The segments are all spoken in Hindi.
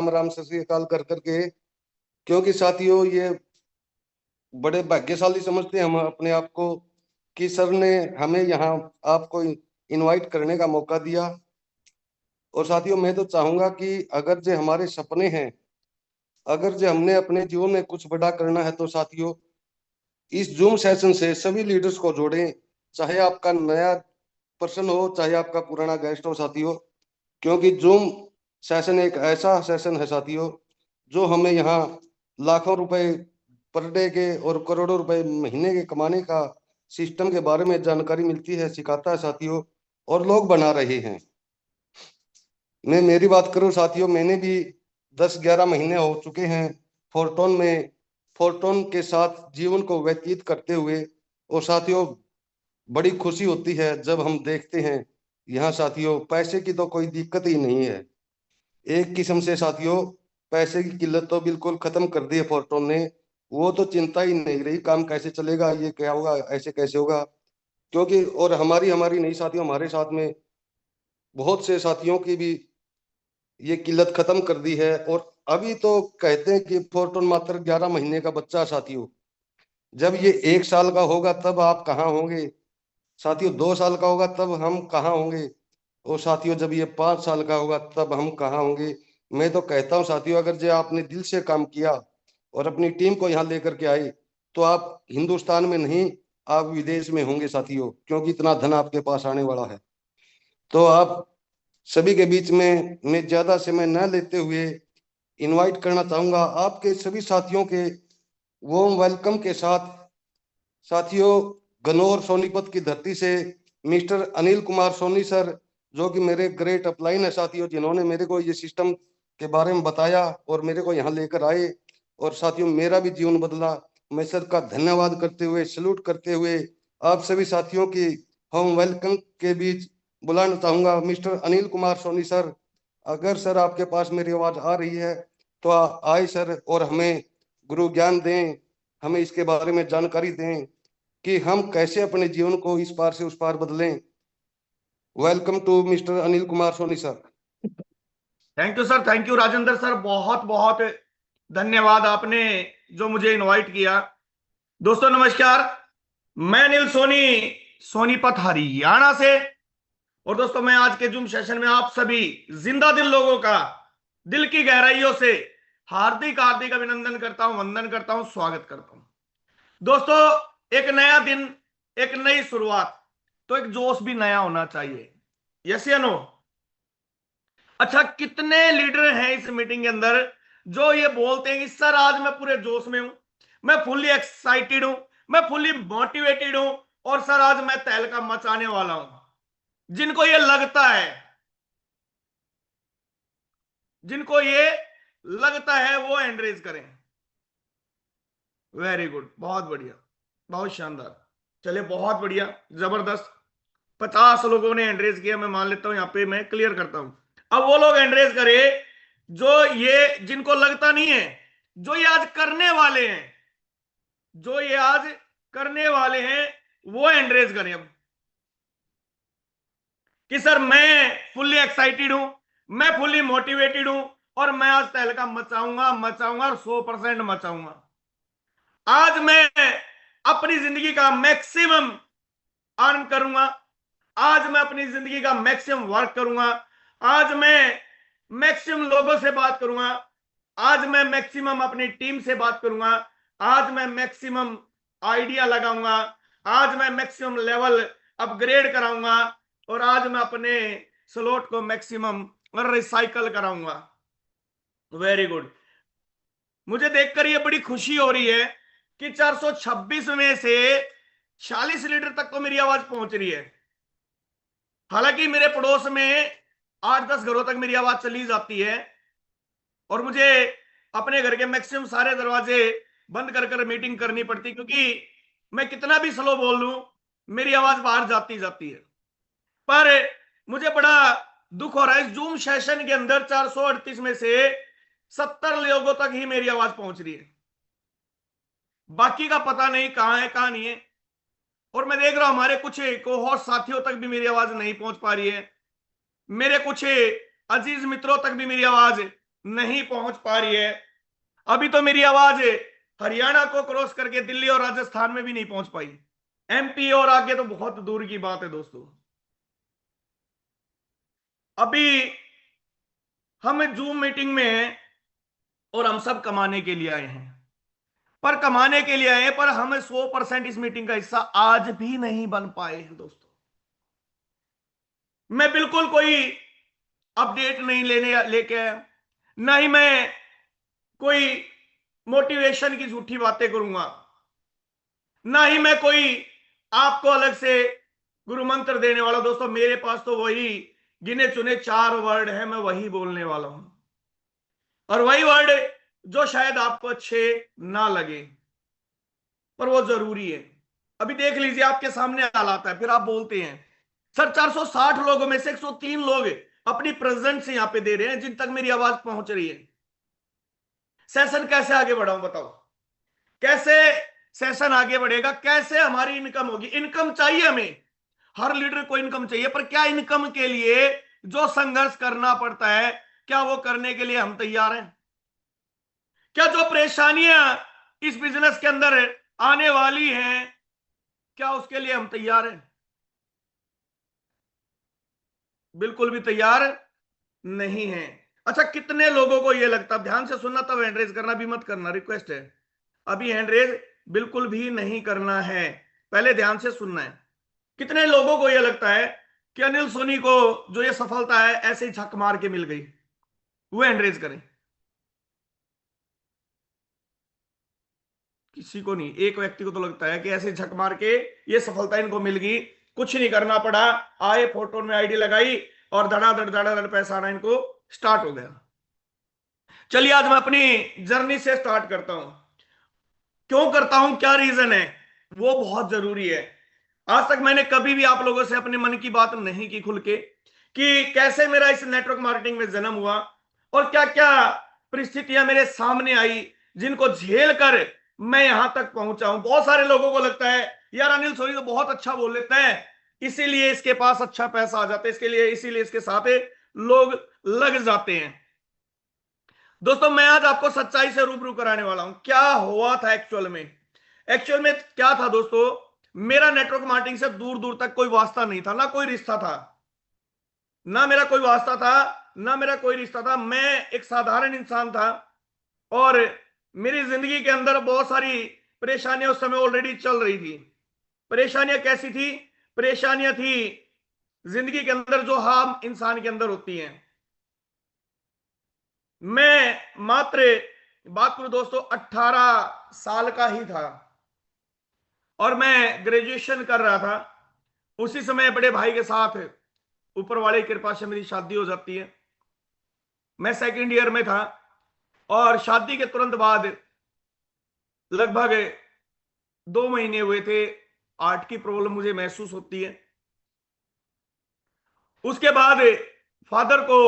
राम राम सत श्री अकाल कर करके। क्योंकि साथियों ये बड़े भाग्यशाली समझते हैं हम अपने आप को कि सर ने हमें यहाँ आपको इनवाइट करने का मौका दिया। और साथियों मैं तो चाहूंगा कि अगर जो हमारे सपने हैं, अगर जो हमने अपने जीवन में कुछ बड़ा करना है तो साथियों इस जूम सेशन से सभी लीडर्स को जोड़ें। चाहे आपका नया पर्सन हो, चाहे आपका पुराना गेस्ट हो साथियों। क्योंकि जूम सेशन एक ऐसा सेशन है साथियों जो हमें यहाँ लाखों रुपए पर डे के और करोड़ों रुपए महीने के कमाने का सिस्टम के बारे में जानकारी मिलती है, सिखाता है साथियों। और लोग बना रहे हैं। मैं मेरी बात करूं साथियों, मैंने भी 10-11 महीने हो चुके हैं फोरटोन में, फोरटोन के साथ जीवन को व्यतीत करते हुए। और साथियों बड़ी खुशी होती है जब हम देखते हैं यहाँ साथियों पैसे की तो कोई दिक्कत ही नहीं है। एक किस्म से साथियों पैसे की किल्लत तो बिल्कुल खत्म कर दी है फोरटोन ने। वो तो चिंता ही नहीं रही काम कैसे चलेगा, ये क्या होगा, ऐसे कैसे होगा। क्योंकि और हमारी हमारी नहीं साथियों, हमारे साथ में बहुत से साथियों की भी ये किल्लत खत्म कर दी है। और अभी तो कहते हैं कि फोरटोन मात्र 11 महीने का बच्चा है साथियों। जब ये 1 साल का होगा तब आप कहाँ होंगे साथियों, 2 साल का होगा तब हम कहाँ होंगे। और साथियों जब ये 5 साल का होगा तब हम कहाँ होंगे। मैं तो कहता हूँ साथियों अगर जो आपने दिल से काम किया और अपनी टीम को यहाँ लेकर के आए तो आप हिंदुस्तान में नहीं, आप विदेश में होंगे साथियों। क्योंकि इतना धन आपके पास आने वाला है। तो आप सभी के बीच में मैं ज्यादा समय न लेते हुए इनवाइट करना चाहूंगा आपके सभी साथियों के वोम वेलकम के साथ। साथियों गन्नौर सोनीपत की धरती से मिस्टर अनिल कुमार सोनी सर, जो कि मेरे ग्रेट अपलाइन है साथियों, जिन्होंने मेरे को ये सिस्टम के बारे में बताया और मेरे को यहाँ लेकर आए। और साथियों मेरा भी जीवन बदला। मैं सर का धन्यवाद करते हुए, सैल्यूट करते हुए आप सभी साथियों की होम वेलकम के बीच बुलाना चाहूंगा मिस्टर अनिल कुमार सोनी सर। अगर सर आपके पास मेरी आवाज आ रही है तो आए सर और हमें गुरु ज्ञान दें, हमें इसके बारे में जानकारी दें कि हम कैसे अपने जीवन को इस पार से उस पार बदलें। Welcome to mister Anil Kumar Soni sir. Thank you sir, thank you Rajendra sir, बहुत बहुत धन्यवाद आपने जो मुझे इनवाइट किया। दोस्तों नमस्कार, मैं अनिल सोनी, सोनीपत हरियाणा से। और दोस्तों मैं आज के जूम सेशन में आप सभी जिंदा दिल लोगों का दिल की गहराइयों से हार्दिक हार्दिक अभिनंदन करता हूं, वंदन करता हूं, स्वागत करता हूं। दोस्तों एक नया दिन, एक नई शुरुआत, तो एक जोश भी नया होना चाहिए। यस या नो? अच्छा, कितने लीडर हैं इस मीटिंग के अंदर जो ये बोलते हैं कि सर आज मैं पूरे जोश में हूं, मैं फुल्ली एक्साइटेड हूं, मैं फुल्ली मोटिवेटेड हूं, और सर आज मैं तहलका मचाने वाला हूं। जिनको ये लगता है, जिनको ये लगता है वो हैंड रेज करें। वेरी गुड, बहुत बढ़िया, बहुत शानदार। चलिए बहुत बढ़िया, जबरदस्त। 50 लोगों ने हैंड रेज किया, मैं मान लेता हूं, यहां पे मैं क्लियर करता हूं। अब वो लोग हैंड रेज करे जो ये, जिनको लगता नहीं है, जो ये आज करने वाले हैं, जो ये आज करने वाले हैं, वो हैंड रेज करें अब कि सर मैं फुल्ली एक्साइटेड हूं, मैं फुल्ली मोटिवेटेड हूं, और मैं आज तहलका मचाऊंगा मचाऊंगा और 100% मचाऊंगा। आज मैं अपनी जिंदगी का मैक्सिमम अर्न करूंगा, आज मैं अपनी जिंदगी का मैक्सिमम वर्क करूंगा, आज मैं मैक्सिमम लोगों से बात करूंगा, आज मैं मैक्सिमम अपनी टीम से बात करूंगा, आज मैं मैक्सिमम आइडिया लगाऊंगा, आज मैं मैक्सिमम लेवल अपग्रेड कराऊंगा, और आज मैं अपने स्लॉट को मैक्सिमम रिसाइकल कराऊंगा। Very good. मुझे देखकर ये बड़ी खुशी हो रही है कि 426 में से 40 लीटर तक तो मेरी आवाज पहुंच रही है। हालांकि मेरे पड़ोस में 8-10 घरों तक मेरी आवाज चली जाती है, और मुझे अपने घर के मैक्सिमम सारे दरवाजे बंद कर कर मीटिंग करनी पड़ती, क्योंकि मैं कितना भी स्लो बोल लूं मेरी आवाज बाहर जाती जाती है। पर मुझे बड़ा दुख हो रहा है, इस जूम सेशन के अंदर 438 में से 70 लोगों तक ही मेरी आवाज पहुंच रही है, बाकी का पता नहीं कहां है कहां नहीं है। और मैं देख रहा हूं हमारे कुछ कोहोस्ट साथियों तक भी मेरी आवाज नहीं पहुंच पा रही है, मेरे कुछ अजीज मित्रों तक भी मेरी आवाज नहीं पहुंच पा रही है। अभी तो मेरी आवाज हरियाणा को क्रॉस करके दिल्ली और राजस्थान में भी नहीं पहुंच पाई, एमपी और आगे तो बहुत दूर की बात है दोस्तों। अभी हम जूम मीटिंग में हैं और हम सब कमाने के लिए आए हैं, पर कमाने के लिए आए हैं, पर हम 100% इस मीटिंग का हिस्सा आज भी नहीं बन पाए हैं दोस्तों। मैं बिल्कुल कोई अपडेट नहीं लेने लेके आया, ना ही मैं कोई मोटिवेशन की झूठी बातें करूंगा, ना ही मैं कोई आपको अलग से गुरु मंत्र देने वाला। दोस्तों मेरे पास तो वही गिने चुने 4 वर्ड है, मैं वही बोलने वाला हूं, और वही वर्ड जो शायद आपको अच्छे ना लगे, पर वो जरूरी है। अभी देख लीजिए आपके सामने हालात है, फिर आप बोलते हैं सर 460 लोगों में से 103 लोग अपनी प्रेजेंस यहां पे दे रहे हैं जिन तक मेरी आवाज पहुंच रही है। सेशन कैसे आगे बढ़ाऊं बताओ, कैसे सेशन आगे बढ़ेगा, कैसे हमारी इनकम होगी? इनकम चाहिए हमें, हर लीडर को इनकम चाहिए, पर क्या इनकम के लिए जो संघर्ष करना पड़ता है, क्या वो करने के लिए हम तैयार हैं? क्या जो परेशानियां इस बिजनेस के अंदर आने वाली हैं, क्या उसके लिए हम तैयार हैं? बिल्कुल भी तैयार नहीं है। अच्छा, कितने लोगों को यह लगता, ध्यान से सुनना, तब हैंड रेज करना भी मत करना, रिक्वेस्ट है। अभी हैंड रेज बिल्कुल भी नहीं करना है, पहले ध्यान से सुनना है। कितने लोगों को यह लगता है कि अनिल सोनी को जो ये सफलता है ऐसे ही झक मार के मिल गई? वो हैंड रेज करें। किसी को नहीं, एक व्यक्ति को तो लगता है कि ऐसे झक मार के ये सफलता इनको मिल गई, कुछ नहीं करना पड़ा, आए फोटो में आईडी लगाई और धड़ाधड़ पैसा आना इनको स्टार्ट हो गया। चलिए आज मैं अपनी जर्नी से स्टार्ट करता हूं। क्यों करता हूं, क्या रीजन है, वो बहुत जरूरी है। आज तक मैंने कभी भी आप लोगों से अपने मन की बात नहीं की खुल के, कि कैसे मेरा इस नेटवर्क मार्केटिंग में जन्म हुआ और क्या क्या परिस्थितियां मेरे सामने आई जिनको झेल कर मैं यहां तक पहुंचा हूं। बहुत सारे लोगों को लगता है यार अनिल सोनी तो बहुत अच्छा बोल लेता है, इसीलिए इसके पास अच्छा पैसा आ जाता है, इसके लिए इसीलिए इसके साथ लोग लग जाते हैं। दोस्तों मैं आज आपको सच्चाई से रूबरू कराने वाला हूं, क्या हुआ था एक्चुअल में। एक्चुअल में क्या था दोस्तों, मेरा नेटवर्क मार्केटिंग से दूर दूर तक कोई वास्ता नहीं था, ना कोई रिश्ता था, ना मेरा कोई वास्ता था, ना मेरा कोई रिश्ता था। मैं एक साधारण इंसान था और मेरी जिंदगी के अंदर बहुत सारी परेशानियां उस समय ऑलरेडी चल रही थी। परेशानियां कैसी थी? परेशानियां थी जिंदगी के अंदर जो हम इंसान के अंदर होती हैं। मैं मात्र बात करूं दोस्तों 18 साल का ही था और मैं ग्रेजुएशन कर रहा था। उसी समय बड़े भाई के साथ ऊपर वाले की कृपा से मेरी शादी हो जाती है। मैं सेकंड ईयर में था और शादी के तुरंत बाद लगभग 2 महीने हुए थे, हार्ट की प्रॉब्लम मुझे महसूस होती है। उसके बाद फादर को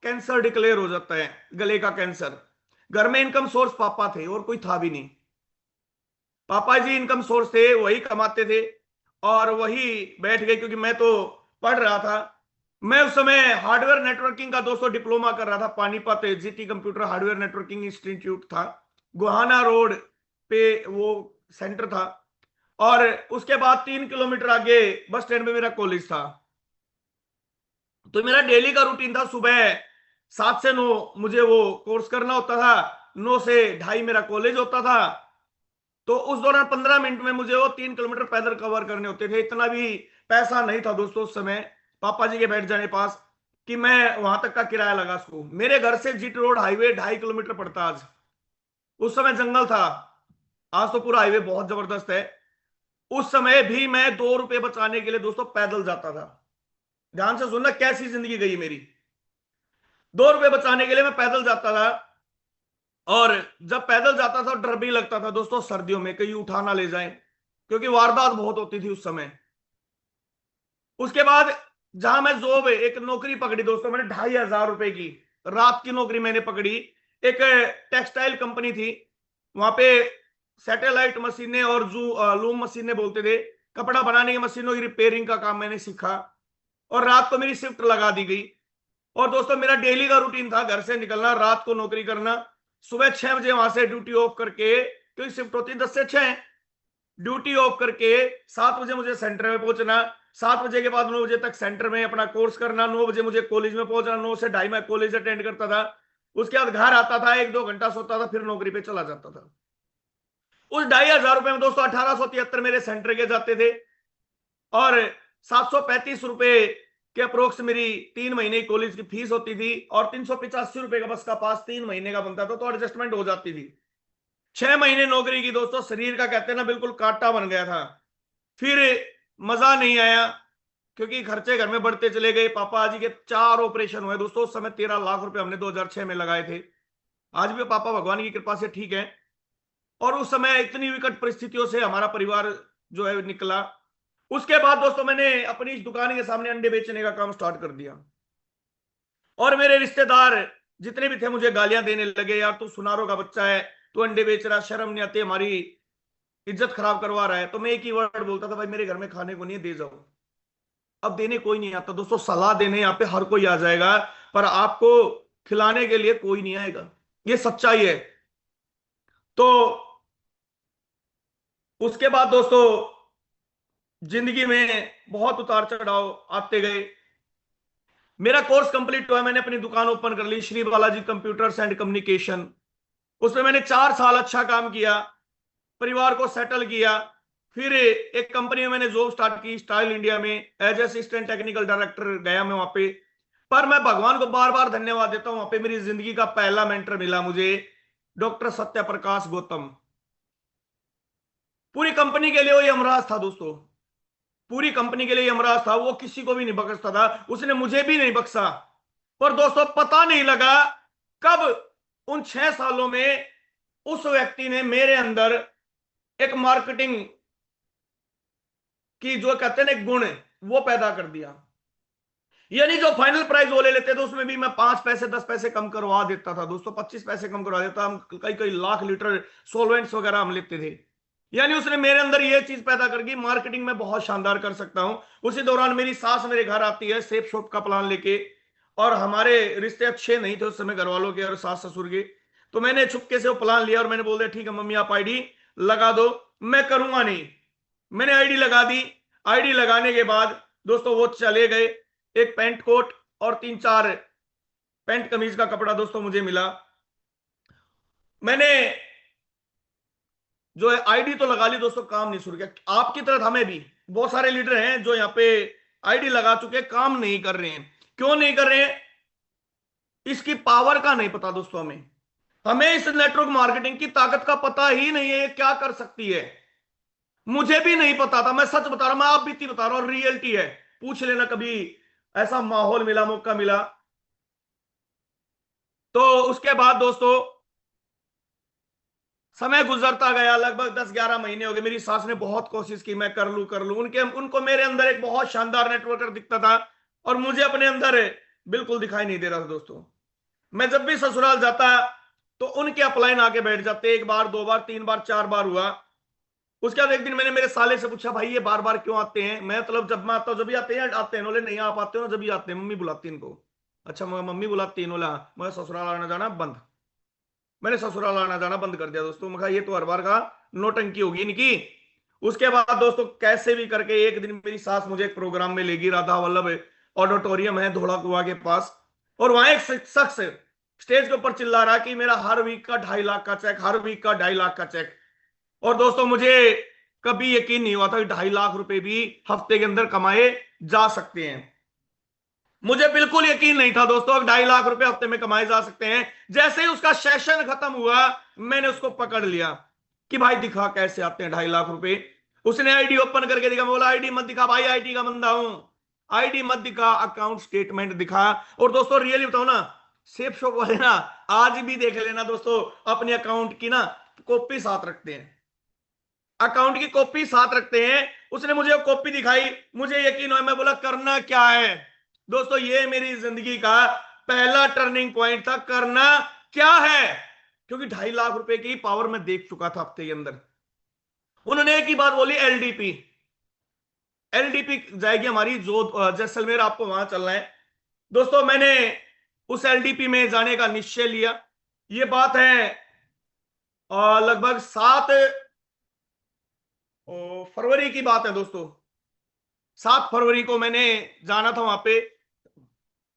कैंसर डिक्लेयर हो जाता है, गले का कैंसर। घर में इनकम सोर्स पापा थे और कोई था भी नहीं। पापा जी इनकम सोर्स थे, वही कमाते थे और वही बैठ गए, क्योंकि मैं तो पढ़ रहा था। मैं उस समय हार्डवेयर नेटवर्किंग का दोस्तों डिप्लोमा कर रहा था, Panipat GT computer hardware networking institute था, गुहाना रोड पे वो सेंटर था। और उसके बाद 3 किलोमीटर आगे बस स्टैंड में मेरा कॉलेज था। तो मेरा डेली का रूटीन था, सुबह 7 से 9 मुझे वो कोर्स करना होता था, 9 से 2:30 मेरा कॉलेज होता था। तो उस दौरान 15 मिनट में मुझे वो 3 किलोमीटर पैदल कवर करने होते थे। इतना भी पैसा नहीं था दोस्तों उस समय पापा जी के बैठ जाने पास कि मैं वहां तक का किराया लगा सकूं। मेरे घर से जीटी रोड हाईवे 2.5 किलोमीटर पड़ता। आज उस समय जंगल था, आज तो पूरा हाईवे बहुत जबरदस्त है। उस समय भी मैं 2 रुपए बचाने के लिए दोस्तों पैदल जाता था। ध्यान से सुनना कैसी जिंदगी गई मेरी। 2 रुपए बचाने के लिए मैं पैदल जाता था और जब पैदल जाता था डर भी लगता था दोस्तों, सर्दियों में कहीं उठा ना ले जाए, क्योंकि वारदात बहुत होती थी उस समय। उसके बाद जहां मैं जॉब एक नौकरी पकड़ी दोस्तों, मैंने 2,500 रुपए की रात की नौकरी मैंने पकड़ी। एक टेक्सटाइल कंपनी थी, वहां पे सैटेलाइट मशीनें और जो लूम मशीनें बोलते थे, कपड़ा बनाने की मशीनों की रिपेयरिंग का काम मैंने सीखा और रात को मेरी शिफ्ट लगा दी गई। और दोस्तों मेरा डेली का रूटीन था घर से निकलना, रात को नौकरी करना, सुबह 6 बजे वहां से ड्यूटी ऑफ करके, क्योंकि शिफ्ट होती है 10 से 6, ड्यूटी ऑफ करके 7 बजे मुझे सेंटर में पहुंचना, 7 बजे के बाद 9 बजे तक सेंटर में अपना कोर्स करना, 9 बजे मुझे कॉलेज में पहुंचना, 9 से 2:30 मैं कॉलेज अटेंड करता था। उसके बाद घर आता था, 1-2 घंटा सोता था, फिर नौकरी पे चला जाता था। उस 2,500 रुपए में दोस्तों 1873 मेरे सेंटर के जाते थे, और 735 रुपए के अप्रोक्स मेरी 3 महीने की कॉलेज की फीस होती थी, और 385 रुपए का बस का पास 3 महीने का बनता था, तो एडजस्टमेंट हो जाती थी। 6 महीने नौकरी की दोस्तों, शरीर का कहते हैं ना बिल्कुल कांटा बन गया था। फिर मजा नहीं आया, क्योंकि खर्चे घर में बढ़ते चले गए। पापा जी के 4 ऑपरेशन हुए दोस्तों, उस समय 13 लाख रुपए हमने 2006 में लगाए थे। आज भी पापा भगवान की कृपा से ठीक है। और उस समय इतनी विकट परिस्थितियों से हमारा परिवार जो है निकला। उसके बाद दोस्तों मैंने अपनी इस दुकान के सामने अंडे बेचने का काम स्टार्ट कर दिया, और मेरे रिश्तेदार जितने भी थे मुझे गालियां देने लगे, यार तू सुनारों का बच्चा है, तू अंडे बेच रहा, शर्म नहीं आती, हमारी इज्जत खराब करवा रहा है। तो मैं एक ही वर्ड बोलता था, भाई मेरे घर में खाने को नहीं है, दे जाओ। अब देने कोई नहीं आता दोस्तों, सलाह देने यहाँ पे हर कोई आ जाएगा, पर आपको खिलाने के लिए कोई नहीं आएगा, ये सच्चाई है। तो उसके बाद दोस्तों जिंदगी में बहुत उतार चढ़ाव आते गए। मेरा कोर्स कंप्लीट हुआ, मैंने अपनी दुकान ओपन कर ली, Shri Balaji computers and communication. उसमें मैंने 4 साल अच्छा काम किया, परिवार को सेटल किया। फिर एक कंपनी में मैंने जॉब स्टार्ट की, स्टाइल इंडिया में, एज असिस्टेंट टेक्निकल डायरेक्टर गया मैं वहां पे। पर मैं भगवान को बार बार धन्यवाद देता हूं, वहां पे मेरी जिंदगी का पहला मेंटर मिला मुझे, डॉक्टर सत्य प्रकाश गौतम। पूरी कंपनी के लिए वो यमराज था दोस्तों, पूरी कंपनी के लिए यमराज था। वो किसी को भी नहीं बख्शता था, उसने मुझे भी नहीं बख्शा। पर दोस्तों पता नहीं लगा कब उन 6 सालों में उस व्यक्ति ने मेरे अंदर एक मार्केटिंग की जो कहते हैं ना एक गुण, वो पैदा कर दिया। यानी जो फाइनल प्राइस वो ले लेते थे, उसमें भी मैं 5 पैसे 10 पैसे कम करवा देता था दोस्तों, 25 पैसे कम करवा देता। हम कई कई लाख लीटर सॉल्वेंट्स वगैरह हम लेते थे। यानी उसने मेरे अंदर ये चीज पैदा कर दी, मार्केटिंग में बहुत शानदार कर सकता हूं। उसी दौरान मेरी सास मेरे घर आती है सेफ शॉप का प्लान लेके, और हमारे रिश्ते अच्छे नहीं थे उस समय घर वालों के और सास ससुर के। तो मैंने छुपके से वो प्लान लिया, और मैंने बोल दिया ठीक है मम्मी आप आईडी लगा दो, मैं करूंगा नहीं। मैंने आईडी लगा दी। आईडी लगाने के बाद दोस्तों वो चले गए। एक पैंट कोट और 3-4 पैंट कमीज का कपड़ा दोस्तों मुझे मिला। मैंने जो है आईडी तो लगा ली दोस्तों, काम नहीं शुरू किया। आपकी तरह हमें भी बहुत सारे लीडर हैं जो यहाँ पे आईडी लगा चुके, काम नहीं कर रहे हैं। क्यों नहीं कर रहे हैं? इसकी पावर का नहीं पता दोस्तों, हमें हमें इस नेटवर्क मार्केटिंग की ताकत का पता ही नहीं है, ये क्या कर सकती है। मुझे भी नहीं पता था, मैं सच बता रहा हूं, मैं आप बीती बता रहा हूं, रियलिटी है। पूछ लेना कभी ऐसा माहौल मिला, मौका मिला। तो उसके बाद दोस्तों समय गुजरता गया, लगभग 10-11 महीने हो गए। मेरी सास ने बहुत कोशिश की मैं कर लूं, उनको मेरे अंदर एक बहुत शानदार नेटवर्कर दिखता था, और मुझे अपने अंदर बिल्कुल दिखाई नहीं दे रहा था दोस्तों। मैं जब भी ससुराल जाता तो उनके अपलाइन आके बैठ जाते, 1 बार 2 बार 3 बार 4 बार हुआ। उसके बाद एक दिन मैंने मेरे साले से पूछा, भाई ये बार बार क्यों आते हैं? मैं मतलब जब मैं आता हूँ जब भी आते हैं, आते हैं? बोले नहीं आप आते हो ना जब भी आते हैं, मम्मी बुलाती है इनको। अच्छा मम्मी बुलाती है? बोला मैं ससुराल आना जाना बंद। मैंने ससुराल आना जाना बंद कर दिया दोस्तों। मैं कहा ये तो हर बार का नौटंकी होगी इनकी। उसके बाद दोस्तों कैसे भी करके एक दिन मेरी सास मुझे एक प्रोग्राम में लेगी, राधा वल्लभ ऑडिटोरियम है धोला कुआ के पास, और वहां एक शख्स स्टेज के ऊपर चिल्ला रहा कि मेरा हर वीक का 2.5 लाख का चेक, हर वीक का 2.5 लाख का चेक। और दोस्तों मुझे कभी यकीन नहीं हुआ था कि 2.5 लाख रुपए भी हफ्ते के अंदर कमाए जा सकते हैं। मुझे बिल्कुल यकीन नहीं था दोस्तों 2.5 लाख रुपए हफ्ते में कमाए जा सकते हैं। जैसे ही उसका सेशन खत्म हुआ, मैंने उसको पकड़ लिया कि भाई दिखा कैसे आते हैं 2.5 लाख रुपए। उसने आईडी ओपन करके दिखा। मैं बोला आईडी मत दिखा भाई, आईडी का बंदा हूं, आईडी मत दिखा, अकाउंट स्टेटमेंट दिखा। और दोस्तों रियली बताओ ना, सेफ शॉप वाले ना आज भी देख लेना दोस्तों, अपने अकाउंट की ना कॉपी साथ रखते हैं, अकाउंट की कॉपी साथ रखते हैं। उसने मुझे कॉपी दिखाई, मुझे यकीन हुआ। मैं बोला करना क्या है दोस्तों, ये मेरी जिंदगी का पहला टर्निंग पॉइंट था, करना क्या है। क्योंकि 2.5 लाख रुपए की पावर मैं देख चुका था हफ्ते के अंदर। उन्होंने एक ही बात बोली, एलडीपी जाएगी हमारी जो जैसलमेर, आपको वहां चलना है। दोस्तों मैंने उस एलडीपी में जाने का निश्चय लिया। ये बात है लगभग 7 फरवरी की बात है दोस्तों। 7 फरवरी को मैंने जाना था वहां पे।